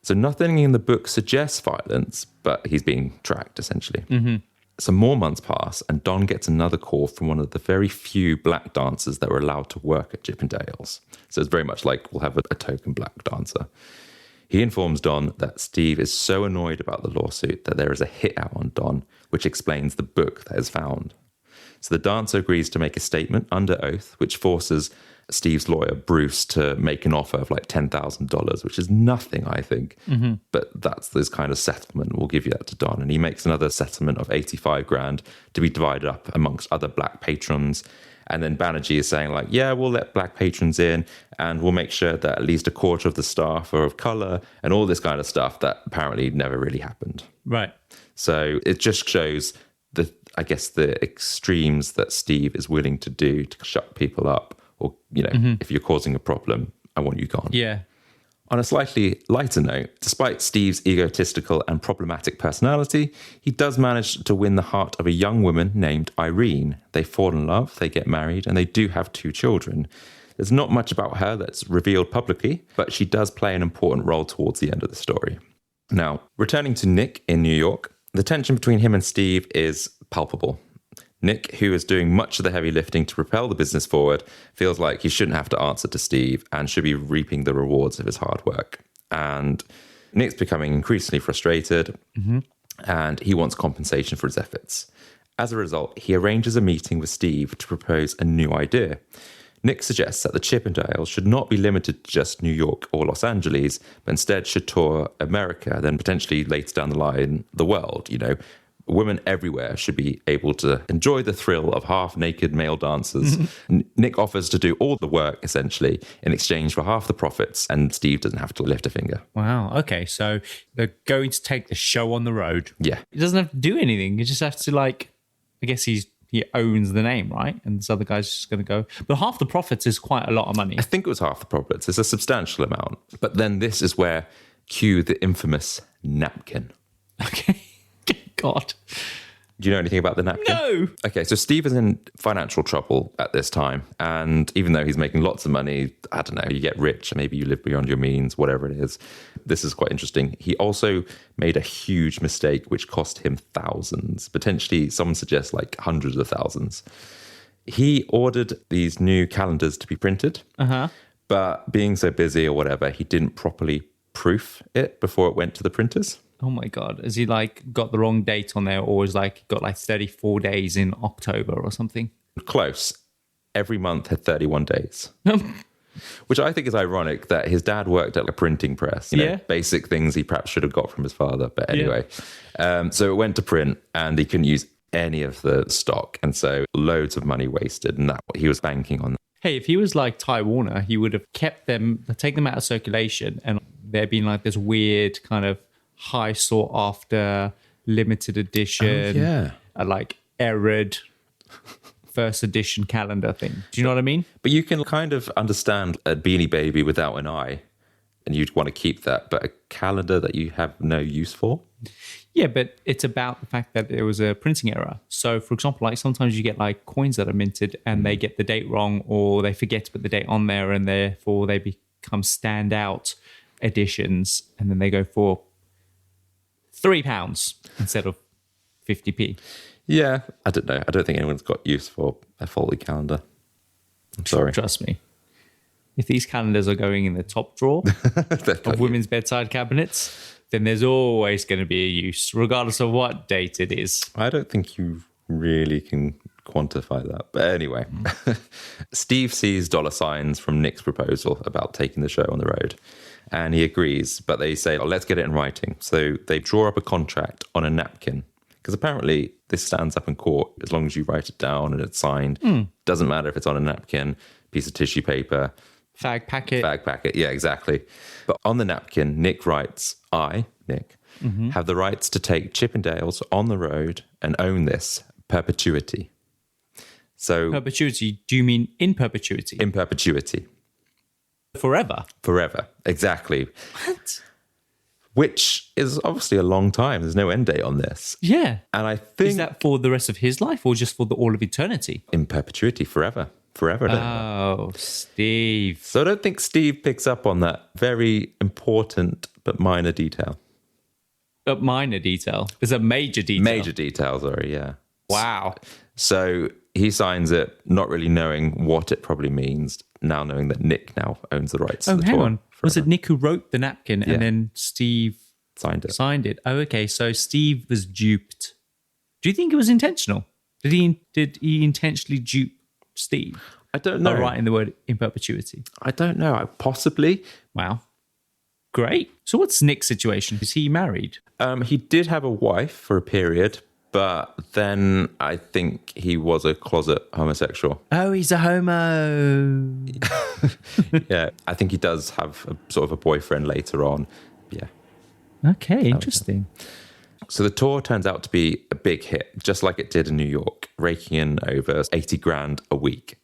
So nothing in the book suggests violence, but he's being tracked, essentially. Mm-hmm. Some more months pass, and Don gets another call from one of the very few black dancers that were allowed to work at Chippendales. So it's very much like we'll have a token black dancer. He informs Don that Steve is so annoyed about the lawsuit that there is a hit out on Don, which explains the book that is found. So the dancer agrees to make a statement under oath, which forces Steve's lawyer, Bruce, to make an offer of like $10,000, which is nothing, I think. Mm-hmm. But that's this kind of settlement. We'll give you that to Don. And he makes another settlement of 85 grand to be divided up amongst other black patrons. And then Banerjee is saying like, yeah, we'll let black patrons in and we'll make sure that at least a quarter of the staff are of colour and all this kind of stuff that apparently never really happened. Right. So it just shows the extremes that Steve is willing to do to shut people up. Or, if you're causing a problem, I want you gone. Yeah. On a slightly lighter note, despite Steve's egotistical and problematic personality, he does manage to win the heart of a young woman named Irene. They fall in love, they get married, and they do have 2 children. There's not much about her that's revealed publicly, but she does play an important role towards the end of the story. Now, returning to Nick in New York, the tension between him and Steve is palpable. Nick, who is doing much of the heavy lifting to propel the business forward, feels like he shouldn't have to answer to Steve and should be reaping the rewards of his hard work. And Nick's becoming increasingly frustrated, and he wants compensation for his efforts. As a result, he arranges a meeting with Steve to propose a new idea. Nick suggests that the Chippendales should not be limited to just New York or Los Angeles, but instead should tour America, then potentially later down the line, the world, Women everywhere should be able to enjoy the thrill of half-naked male dancers. Nick offers to do all the work, essentially, in exchange for half the profits, and Steve doesn't have to lift a finger. Wow, okay, so they're going to take the show on the road. Yeah. He doesn't have to do anything. He just has to, I guess he owns the name, right? And this other guy's just going to go. But half the profits is quite a lot of money. I think it was half the profits. It's a substantial amount. But then this is where cue the infamous napkin. Okay. God. Do you know anything about the napkin? No. Okay, so Steve is in financial trouble at this time. And even though he's making lots of money, I don't know, you get rich, maybe you live beyond your means, whatever it is. This is quite interesting. He also made a huge mistake, which cost him thousands. Potentially, someone suggests like hundreds of thousands. He ordered these new calendars to be printed. But being so busy or whatever, he didn't properly proof it before it went to the printers. Oh my God. Has he got the wrong date on there, or is got 34 days in October or something? Close. Every month had 31 days. Which I think is ironic that his dad worked at a printing press. Basic things he perhaps should have got from his father. But anyway, so it went to print and he couldn't use any of the stock. And so loads of money wasted, and that he was banking on. Hey, if he was like Ty Warner, he would have kept them, taken them out of circulation, and there'd been this weird kind of high sought after limited edition, errad first edition calendar thing. Do you know what I mean? But you can kind of understand a Beanie Baby without an eye, and you'd want to keep that, but a calendar that you have no use for? Yeah, but it's about the fact that there was a printing error. So, for example, sometimes you get coins that are minted and they get the date wrong, or they forget to put the date on there, and therefore they become standout editions, and then they go for £3 instead of 50p. Yeah, I don't know. I don't think anyone's got use for a faulty calendar. I'm sorry. Trust me. If these calendars are going in the top drawer of women's bedside cabinets, then there's always going to be a use, regardless of what date it is. I don't think you really can quantify that. But anyway, Steve sees dollar signs from Nick's proposal about taking the show on the road. And he agrees, but they say, let's get it in writing. So they draw up a contract on a napkin, because apparently this stands up in court as long as you write it down and it's signed. Doesn't matter if it's on a napkin, piece of tissue paper. Fag packet. Fag packet, yeah, exactly. But on the napkin, Nick writes, I, Nick, have the rights to take Chippendales on the road and own this perpetuity. So Perpetuity, do you mean in perpetuity? in perpetuity. Forever? Forever, exactly. What? Which is obviously a long time. There's no end date on this. Yeah. And I think Is that for the rest of his life or just for all of eternity? in perpetuity, forever. Forever. Oh, Steve. So I don't think Steve picks up on that very important but minor detail. A minor detail. There's a major detail. Major detail, sorry, yeah. Wow. So he signs it, not really knowing what it probably means, now knowing that Nick now owns the rights to the hang tour on. Was it Nick who wrote the napkin Yeah. and then Steve signed it. Oh, okay. So Steve was duped. Do you think it was intentional? Did he intentionally dupe Steve? I don't know. By writing the word in perpetuity. I don't know. Possibly. Wow. Great. So what's Nick's situation? Is he married? He did have a wife for a period, but then I think he was a closet homosexual. Oh, he's a homo. Yeah, I think he does have a sort of a boyfriend later on. Yeah. Okay, interesting. So the tour turns out to be a big hit, just like it did in New York, raking in over 80 grand a week.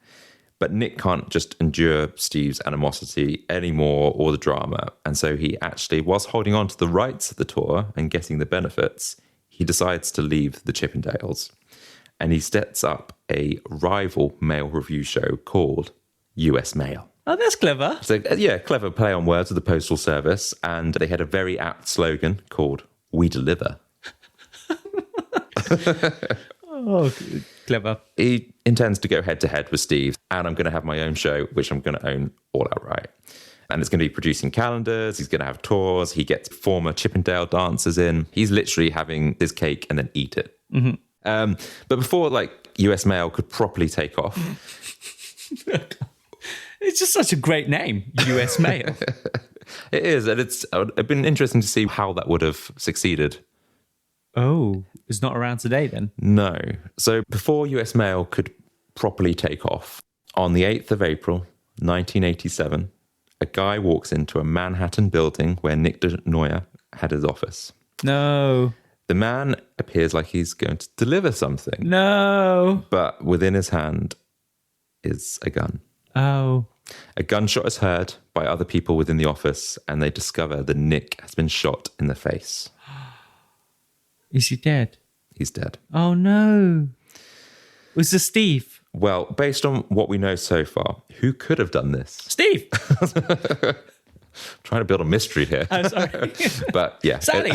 But Nick can't just endure Steve's animosity anymore or the drama. And so he actually was holding on to the rights of the tour and getting the benefits. He decides to leave the Chippendales and he sets up a rival mail review show called US Mail. Oh, that's clever. So, yeah, clever play on words with the Postal Service. And they had a very apt slogan called We Deliver. Oh, clever. He intends to go head to head with Steve, and I'm going to have my own show, which I'm going to own all outright. And it's going to be producing calendars. He's going to have tours. He gets former Chippendale dancers in. He's literally having his cake and then eat it. But before US Mail could properly take off, It's just such a great name, US Mail. it is, and it's been interesting to see how that would have succeeded. Oh, it's not around today then? No. So before US Mail could properly take off, on the 8th of April, 1987, a guy walks into a Manhattan building where Nick de Noia had his office. No. The man appears like he's going to deliver something, No. but within his hand is a gun. Oh. A gunshot is heard by other people within the office, and they discover that Nick has been shot in the face. Is he dead? He's dead. Oh, no. Was this Steve? Well, based on what we know so far, who could have done this? Steve! Trying to build a mystery here. Oh, sorry. But yeah. Sally!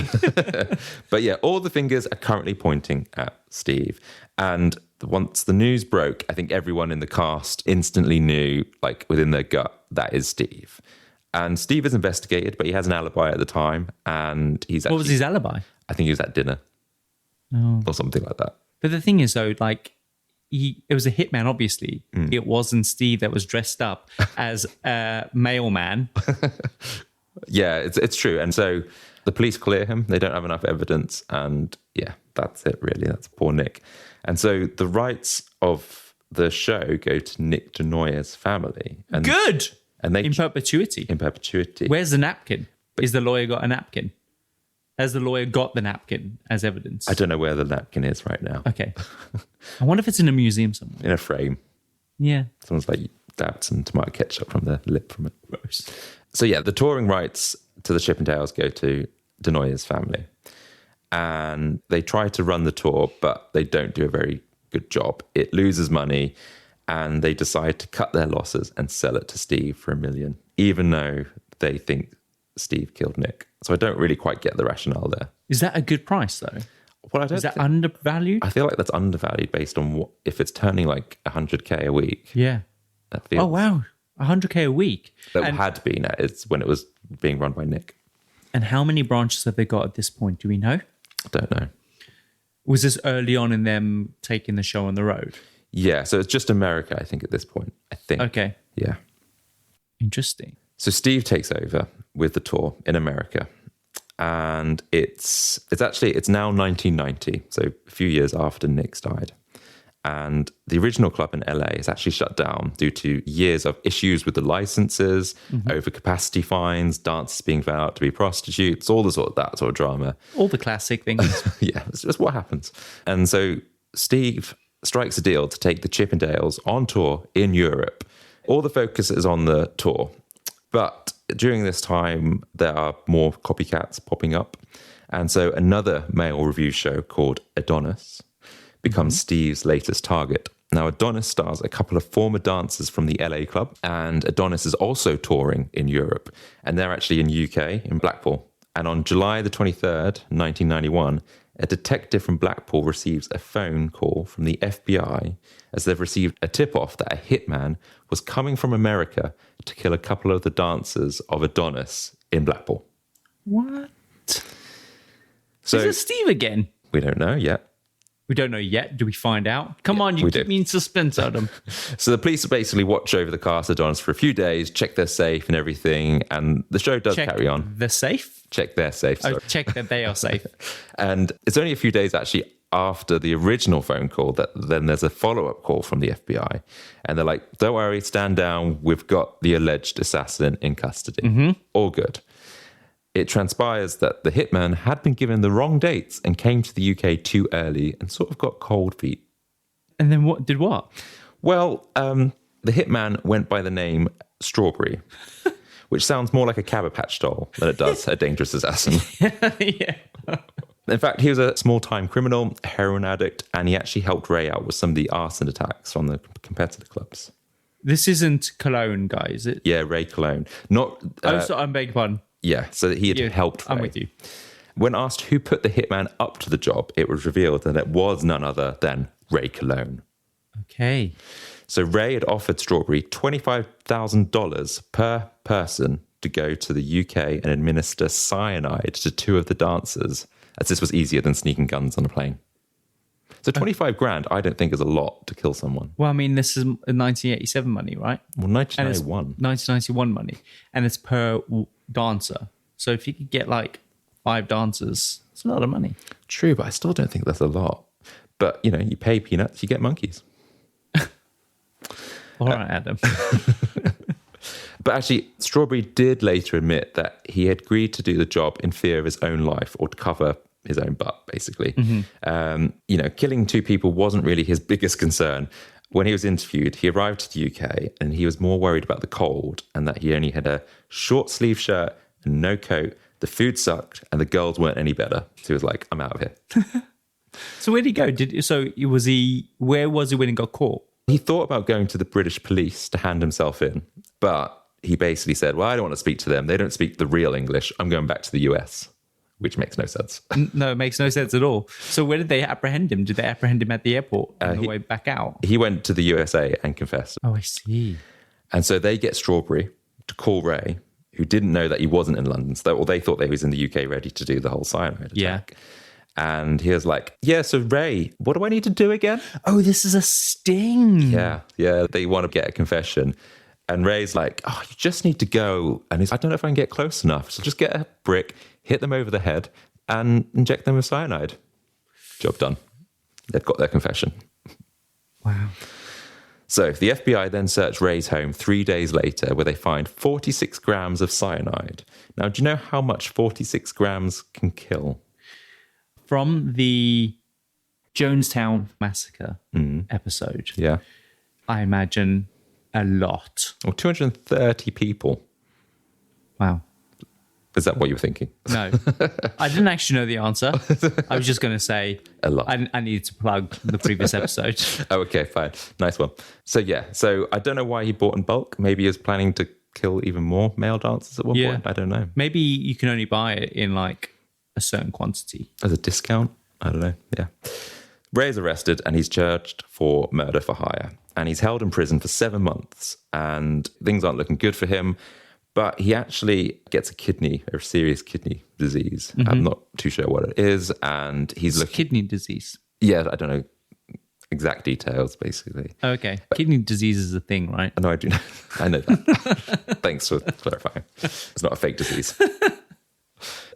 But yeah, all the fingers are currently pointing at Steve. And once the news broke, I think everyone in the cast instantly knew, within their gut, that is Steve. And Steve is investigated, but he has an alibi at the time. And he's actually... What was his alibi? I think he was at dinner. Oh. Or something like that. But the thing is, though, it was a hitman, obviously. It wasn't Steve that was dressed up as a mailman. Yeah, it's true. And so the police clear him. They don't have enough evidence. And yeah, that's it, really. That's poor Nick. And so the rights of the show go to Nick de Noia's family. And, Good! And they In perpetuity. In perpetuity. Where's the napkin? Is the lawyer got a napkin? Has the lawyer got the napkin as evidence? I don't know where the napkin is right now. Okay. I wonder if it's in a museum somewhere. In a frame. Yeah. Someone's dabbed some tomato ketchup from the lip from it. Gross. So yeah, the touring rights to the Chippendales go to de Noia's family. And they try to run the tour, but they don't do a very good job. It loses money, and they decide to cut their losses and sell it to Steve for $1 million, even though they think Steve killed Nick. So I don't really quite get the rationale there. Is that a good price, though? Well, I don't Is that undervalued? I feel like that's undervalued based on if it's turning 100K a week. Yeah. That feels, Oh, wow. 100K a week. That had been it's when it was being run by Nick. And how many branches have they got at this point? Do we know? I don't know. Was this early on in them taking the show on the road? Yeah, so it's just America, I think, at this point. I think. Okay. Yeah. Interesting. So Steve takes over with the tour in America. and it's now 1990, so a few years after Nick's died. And the original club in LA is actually shut down due to years of issues with the licenses, overcapacity fines, dancers being found out to be prostitutes, all the that sort of drama. All the classic things. Yeah, it's just what happens. And so Steve strikes a deal to take the Chippendales on tour in Europe. All the focus is on the tour. But during this time, there are more copycats popping up. And so another male review show called Adonis becomes Steve's latest target. Now, Adonis stars a couple of former dancers from the LA club, and Adonis is also touring in Europe, and they're actually in UK, in Blackpool. And on July the 23rd, 1991, a detective from Blackpool receives a phone call from the FBI as they've received a tip-off that a hitman was coming from America to kill a couple of the dancers of Adonis in Blackpool. What? So, is it Steve again? We don't know yet. We don't know yet. Do we find out? Come on, you keep me in suspense, Adam. So the police basically watch over the cast of Adonis for a few days, check their safe and everything, and the show does carry on. The safe? Check their safe, sorry. Oh, check that they are safe. And it's only a few days actually after the original phone call that then there's a follow-up call from the FBI. And they're like, don't worry, stand down. We've got the alleged assassin in custody. All good. It transpires that the hitman had been given the wrong dates and came to the UK too early and sort of got cold feet. And then what? Did what? Well, the hitman went by the name Strawberry, which sounds more like a Cabbage Patch doll than it does a dangerous assassin. Yeah. In fact, he was a small-time criminal, a heroin addict, and he actually helped Ray out with some of the arson attacks from the competitor clubs. This isn't Cologne, guys. Is it? Yeah, Ray Cologne. Not. I beg your pardon. Yeah, so he had helped Ray. I'm with you. When asked who put the hitman up to the job, it was revealed that it was none other than Ray Cologne. Okay. So Ray had offered Strawberry $25,000 per person to go to the UK and administer cyanide to two of the dancers, as this was easier than sneaking guns on a plane. So 25 grand, I don't think is a lot to kill someone. Well, I mean, this is 1987 money, right? Well, 1991. 1991 money. And it's per dancer. So if you could get like 5 dancers, it's a lot of money. True, but I still don't think that's a lot. But, you know, you pay peanuts, you get monkeys. All right, Adam. But actually, Strawberry did later admit that he had agreed to do the job in fear of his own life or to cover his own butt, basically. You know, killing 2 people wasn't really his biggest concern. When he was interviewed, he arrived to the UK and he was more worried about the cold and that he only had a short sleeve shirt and no coat. The food sucked and the girls weren't any better. So he was like, I'm out of here. So where'd he go? Where was he when he got caught? He thought about going to the British police to hand himself in, but he basically said, well, I don't want to speak to them. They don't speak the real English. I'm going back to the US, which makes no sense. No, it makes no sense at all. So where did they apprehend him? Did they apprehend him at the airport on the way back out? He went to the USA and confessed. Oh, I see. And so they get Strawberry to call Ray, who didn't know that he wasn't in London. So they thought that he was in the UK ready to do the whole cyanide attack. Yeah. And he was like, yeah, so Ray, what do I need to do again? Oh, this is a sting. Yeah. They want to get a confession. And Ray's like, oh, you just need to go. And he's, I don't know if I can get close enough. So just get a brick, hit them over the head and inject them with cyanide. Job done. They've got their confession. Wow. So the FBI then search Ray's home 3 days later, where they find 46 grams of cyanide. Now, do you know how much 46 grams can kill? From the Jonestown Massacre episode, Yeah. I imagine a lot. Well, 230 people. Wow. Is that what you were thinking? No, I didn't actually know the answer. I was just going to say A lot. I needed to plug the previous episode. Oh, okay, fine. Nice one. So I don't know why he bought in bulk. Maybe he was planning to kill even more male dancers at one point. I don't know. Maybe you can only buy it in like a certain quantity. As a discount? I don't know. Yeah. Ray is arrested and he's charged for murder for hire. And he's held in prison for 7 months. And things aren't looking good for him. But he actually gets a serious kidney disease. I'm not too sure what it is. And he's kidney disease. Yeah, I don't know exact details, basically. Okay. Kidney disease is a thing, right? No, I do know. I know that. Thanks for clarifying. It's not a fake disease.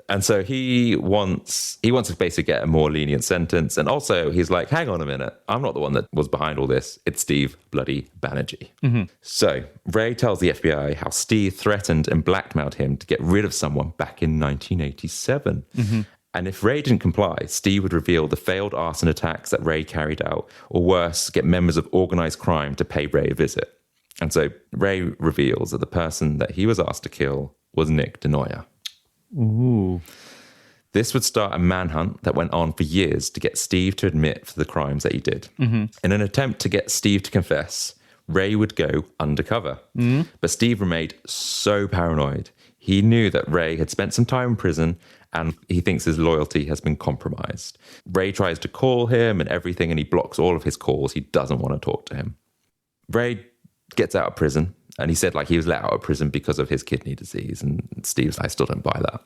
And so he wants to basically get a more lenient sentence. And also he's like, hang on a minute, I'm not the one that was behind all this. It's Steve bloody Banerjee. So Ray tells the FBI how Steve threatened and blackmailed him to get rid of someone back in 1987. And if Ray didn't comply, Steve would reveal the failed arson attacks that Ray carried out, or worse, get members of organized crime to pay Ray a visit. And so Ray reveals that the person that he was asked to kill was Nick DeNoyer. Ooh. This would start a manhunt that went on for years to get Steve to admit for the crimes that he did. In an attempt to get Steve to confess, Ray would go undercover. But Steve remained so paranoid. He knew that Ray had spent some time in prison and he thinks his loyalty has been compromised. Ray tries to call him and everything, and he blocks all of his calls. He doesn't want to talk to him. Ray gets out of prison, and he said he was let out of prison because of his kidney disease, and Steve's, I still don't buy that.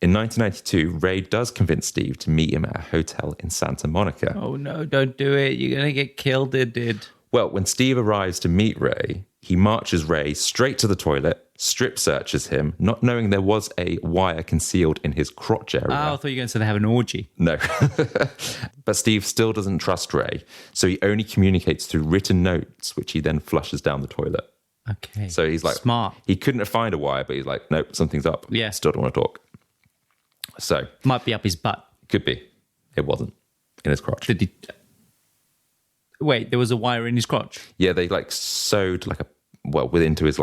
In 1992, Ray does convince Steve to meet him at a hotel in Santa Monica. Oh no, don't do it. You're going to get killed, dude. Well, when Steve arrives to meet Ray, he marches Ray straight to the toilet, strip searches him, not knowing there was a wire concealed in his crotch area. Oh, I thought you were going to say they have an orgy. No. But Steve still doesn't trust Ray, so he only communicates through written notes, which he then flushes down the toilet. Okay. So he's like, smart. He couldn't find a wire, but he's like, nope, something's up. Yeah. Still don't want to talk. So. Might be up his butt. Could be. It wasn't. In his crotch. Did he... Wait, there was a wire in his crotch? Yeah, they sewed into his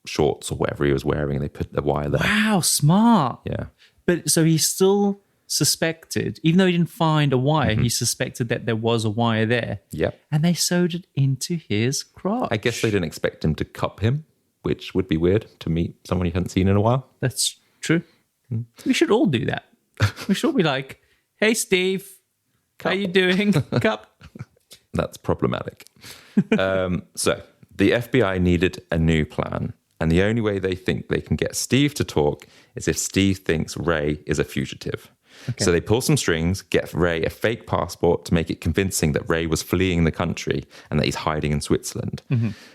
shorts or whatever he was wearing, and they put the wire there. Wow, smart. Yeah. But so he still suspected, even though he didn't find a wire, he suspected that there was a wire there. Yep. And they sewed it into his crotch. I guess they didn't expect him to cup him, which would be weird to meet someone you hadn't seen in a while. That's true. We should all do that. We should all be like, hey, Steve, how you doing? Cup. That's problematic. So the FBI needed a new plan. And the only way they think they can get Steve to talk is if Steve thinks Ray is a fugitive. Okay. So they pull some strings, get Ray a fake passport to make it convincing that Ray was fleeing the country and that he's hiding in Switzerland.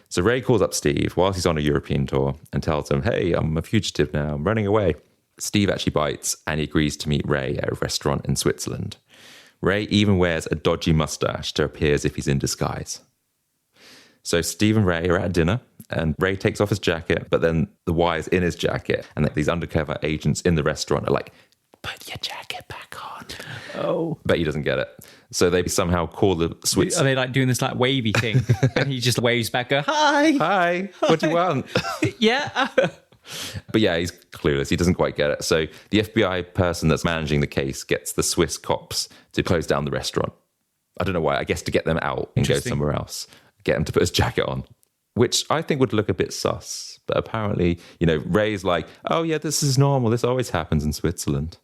So Ray calls up Steve whilst he's on a European tour and tells him, hey, I'm a fugitive now, I'm running away. Steve actually bites and he agrees to meet Ray at a restaurant in Switzerland. Ray even wears a dodgy mustache to appear as if he's in disguise. So Steve and Ray are at dinner, and Ray takes off his jacket, but then the wire's in his jacket, and these undercover agents in the restaurant are like, put your jacket back on. Oh. But he doesn't get it. So they somehow call the Swiss... Are they doing this wavy thing? And he just waves back, go, hi. Hi, what do you want? Yeah. But yeah, he's clueless. He doesn't quite get it. So the FBI person that's managing the case gets the Swiss cops to close down the restaurant. I don't know why. I guess to get them out and go somewhere else. Get him to put his jacket on, which I think would look a bit sus. But apparently, Ray's like, oh yeah, this is normal. This always happens in Switzerland.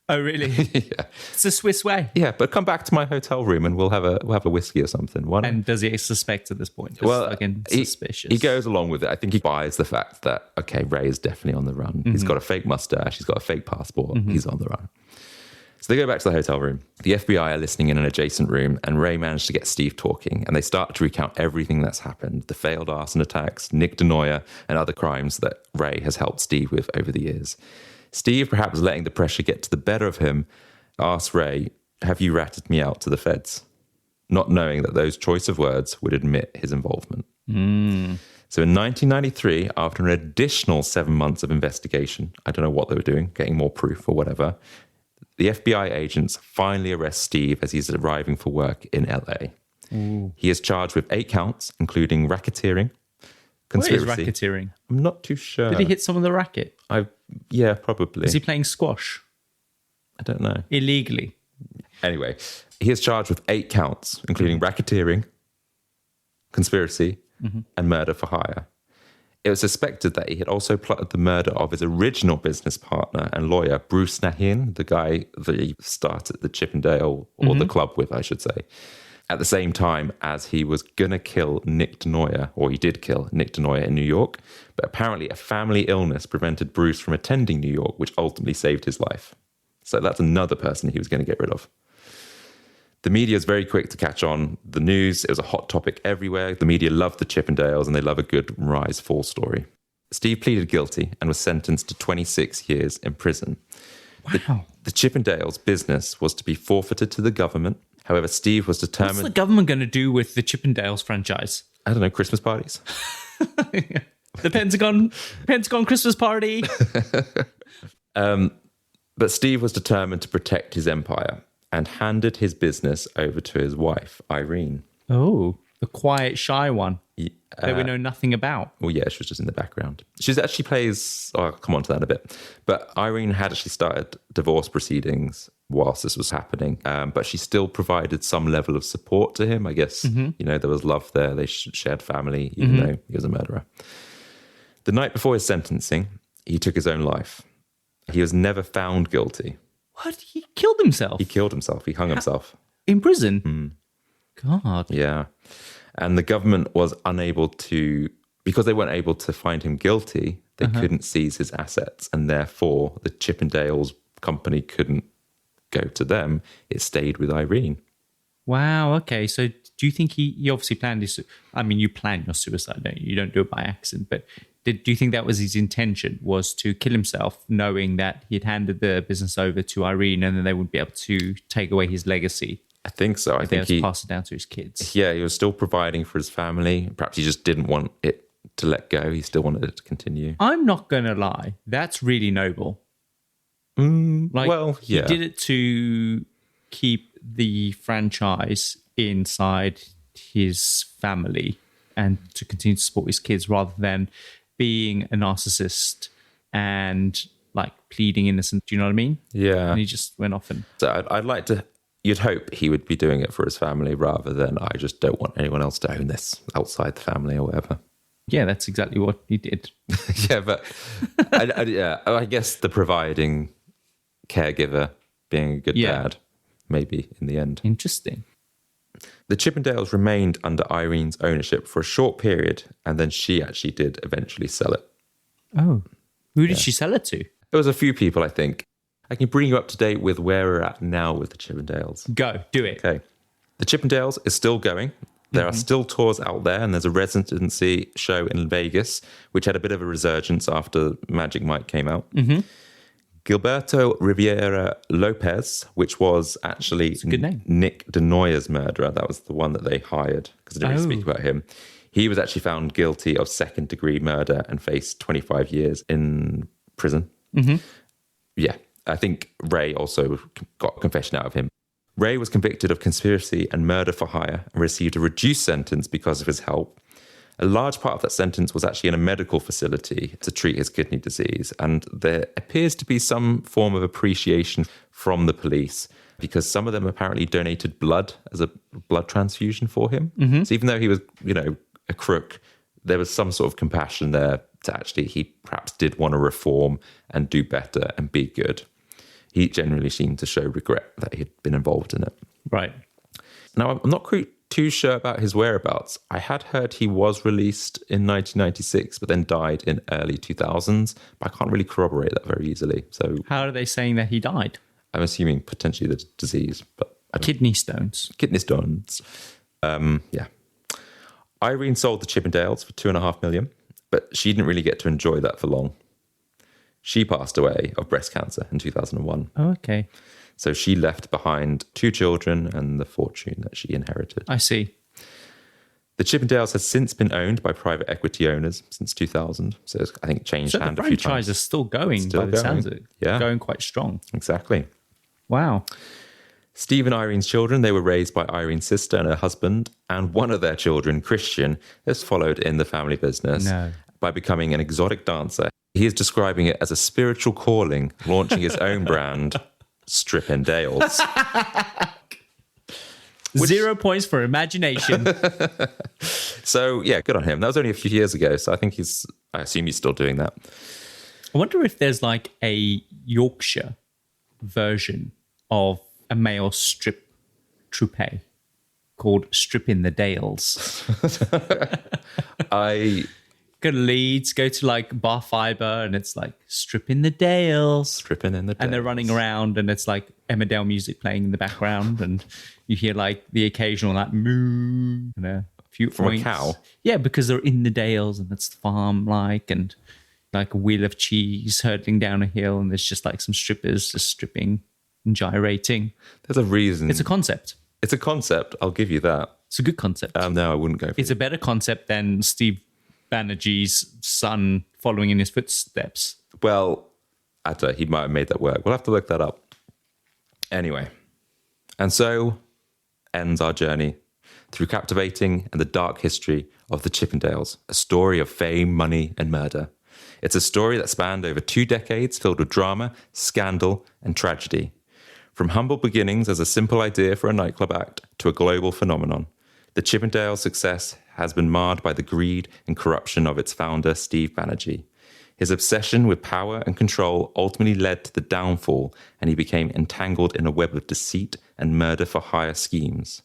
Oh, really? Yeah. It's the Swiss way. Yeah, but come back to my hotel room and we'll have a whiskey or something. Why not? And does he suspect at this point? Well, suspicious. He goes along with it. I think he buys the fact that, okay, Ray is definitely on the run. He's got a fake mustache. He's got a fake passport. He's on the run. So they go back to the hotel room. The FBI are listening in an adjacent room, and Ray managed to get Steve talking, and they start to recount everything that's happened, the failed arson attacks, Nick DeNoyer, and other crimes that Ray has helped Steve with over the years. Steve, perhaps letting the pressure get to the better of him, asks Ray, have you ratted me out to the feds? Not knowing that those choice of words would admit his involvement. So in 1993, after an additional 7 months of investigation, I don't know what they were doing, getting more proof or whatever, the FBI agents finally arrest Steve as he's arriving for work in LA. Ooh. He is charged with 8 counts, including racketeering, conspiracy. What is racketeering? I'm not too sure. Did he hit someone with a racket? Yeah, probably. Is he playing squash? I don't know. Illegally? Anyway, he is charged with 8 counts, including racketeering, conspiracy, and murder for hire. It was suspected that he had also plotted the murder of his original business partner and lawyer, Bruce Nahin, the guy that he started the Chippendale, or the club with, I should say, at the same time as he was going to kill Nick DeNoyer, or he did kill Nick DeNoyer in New York. But apparently a family illness prevented Bruce from attending New York, which ultimately saved his life. So that's another person he was going to get rid of. The media is very quick to catch on the news. It was a hot topic everywhere. The media loved the Chippendales and they love a good rise-fall story. Steve pleaded guilty and was sentenced to 26 years in prison. Wow. The Chippendales business was to be forfeited to the government. However, Steve was What's determined... the government going to do with the Chippendales franchise? I don't know, Christmas parties? The Pentagon Christmas party. But Steve was determined to protect his empire and handed his business over to his wife, Irene. Oh, the quiet, shy one that we know nothing about. Well, yeah, she was just in the background. She actually plays... Oh, I'll come on to that in a bit. But Irene had actually started divorce proceedings whilst this was happening. But she still provided some level of support to him, I guess. There was love there. They shared family, even though he was a murderer. The night before his sentencing, he took his own life. He was never found guilty. What? He killed himself? He killed himself. He hung himself. In prison? God. Yeah. And the government was unable to, because they weren't able to find him guilty, they couldn't seize his assets. And therefore, the Chippendales company couldn't go to them. It stayed with Irene. Wow. Okay. So do you think he obviously planned his... I mean, you plan your suicide, don't you? You don't do it by accident. But do you think that was his intention, was to kill himself, knowing that he'd handed the business over to Irene and then they wouldn't be able to take away his legacy? I think so. I think he passed it down to his kids. Yeah, he was still providing for his family. Perhaps he just didn't want it to let go. He still wanted it to continue. I'm not going to lie. That's really noble. Well, yeah. He did it to keep the franchise inside his family and to continue to support his kids rather than being a narcissist and like pleading innocent. Do you know what I mean? Yeah. And he just went off and... So I'd like to... You'd hope he would be doing it for his family rather than I just don't want anyone else to own this outside the family or whatever. Yeah, that's exactly what he did. Yeah, but I guess the providing caregiver, being a good dad, maybe in the end. Interesting. The Chippendales remained under Irene's ownership for a short period, and then she actually did eventually sell it. Oh. Who did she sell it to? There was a few people, I think. I can bring you up to date with where we're at now with the Chippendales. Go, do it. Okay. The Chippendales is still going. There are still tours out there, and there's a residency show in Vegas, which had a bit of a resurgence after Magic Mike came out. Gilberto Riviera Lopez, which was actually a good name. Nick DeNoyer's murderer. That was the one that they hired, because I didn't really speak about him. He was actually found guilty of second-degree murder and faced 25 years in prison. Yeah. I think Ray also got a confession out of him. Ray was convicted of conspiracy and murder for hire and received a reduced sentence because of his help. A large part of that sentence was actually in a medical facility to treat his kidney disease. And there appears to be some form of appreciation from the police because some of them apparently donated blood as a blood transfusion for him. So even though he was, a crook, there was some sort of compassion there to actually, he perhaps did want to reform and do better and be good. He generally seemed to show regret that he had been involved in it. Right. Now, I'm not too sure about his whereabouts. I had heard he was released in 1996, but then died in early 2000s. But I can't really corroborate that very easily. So, how are they saying that he died? I'm assuming potentially the disease, but kidney stones. Kidney stones. Yeah. Irene sold the Chippendales for $2.5 million, but she didn't really get to enjoy that for long. She passed away of breast cancer in 2001. Oh, okay. So she left behind 2 children and the fortune that she inherited. I see. The Chippendales has since been owned by private equity owners since 2000. So it's, I think, changed hand a few times. The franchise is still going by the sounds of it. Yeah. Going quite strong. Exactly. Wow. Steve and Irene's children, they were raised by Irene's sister and her husband. And one of their children, Christian, has followed in the family business by becoming an exotic dancer. He is describing it as a spiritual calling, launching his own brand, Chippendales. 0 points for imagination. So, yeah, good on him. That was only a few years ago, so I assume he's still doing that. I wonder if there's like a Yorkshire version of a male strip troupe called Strip in the Dales. Go to Leeds, go to like Bar Fibre, and it's like Strip in the Dales. Stripping in the Dales. And they're running around, and it's like Emmerdale music playing in the background, and you hear like the occasional like moo and a few from points. A cow? Yeah, because they're in the Dales, and it's farm like, and like a wheel of cheese hurtling down a hill, and there's just like some strippers just stripping and gyrating. There's a reason. It's a concept. It's a concept. I'll give you that. It's a good concept. No, I wouldn't go for It's it. a better concept than Steve Banerjee's son following in his footsteps. Well, I don't know, he might have made that work. We'll have to look that up. Anyway, and so ends our journey through captivating and the dark history of the Chippendales, a story of fame, money, and murder. It's a story that spanned over 2 decades filled with drama, scandal, and tragedy. From humble beginnings as a simple idea for a nightclub act to a global phenomenon, the Chippendales' success has been marred by the greed and corruption of its founder, Steve Banerjee. His obsession with power and control ultimately led to the downfall, and he became entangled in a web of deceit and murder-for-hire schemes.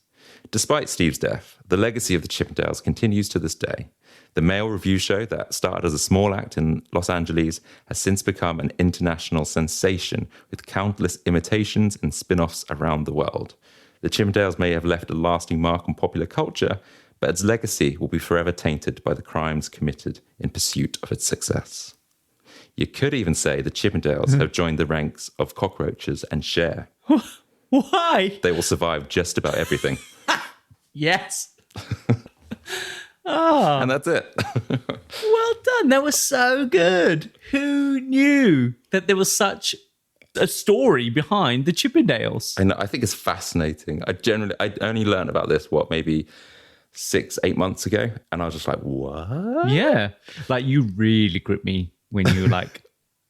Despite Steve's death, the legacy of the Chippendales continues to this day. The male revue show that started as a small act in Los Angeles has since become an international sensation with countless imitations and spin-offs around the world. The Chippendales may have left a lasting mark on popular culture, but its legacy will be forever tainted by the crimes committed in pursuit of its success. You could even say the Chippendales have joined the ranks of cockroaches and share. Why? They will survive just about everything. Yes. And that's it. Well done. That was so good. Who knew that there was such a story behind the Chippendales? And I think it's fascinating. I only learned about this, maybe 6-8 months ago. And I was just like, what? Yeah. Like, you really gripped me when you were like,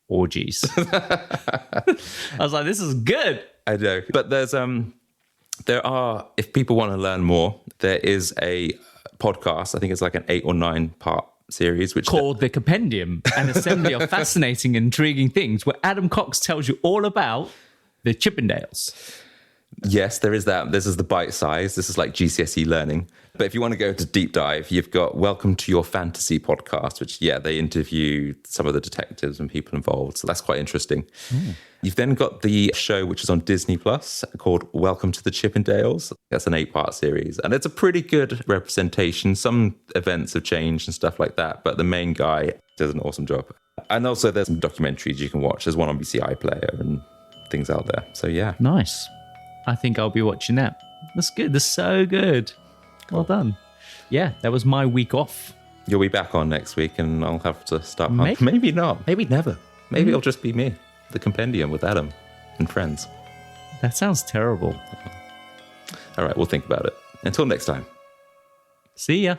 orgies. I was like, this is good. I know. But there are, if people want to learn more, there is a podcast. I think it's like an 8 or 9 part series, which called The Compendium, an assembly of fascinating, intriguing things, where Adam Cox tells you all about the Chippendales. Yes, there is that. This is the bite size. This is like GCSE learning. But if you want to go to deep dive, you've got Welcome to Your Fantasy podcast, which, they interview some of the detectives and people involved. So that's quite interesting. You've then got the show, which is on Disney Plus, called Welcome to the Chippendales. That's an 8-part series. And it's a pretty good representation. Some events have changed and stuff like that. But the main guy does an awesome job. And also there's some documentaries you can watch. There's one on BBC iPlayer and things out there. So, yeah. Nice. I think I'll be watching that. That's good. That's so good. Well done. Yeah, that was my week off. You'll be back on next week and I'll have to start. Maybe not. Maybe never. Maybe it'll just be me. The Compendium with Adam and friends. That sounds terrible. All right, we'll think about it. Until next time. See ya.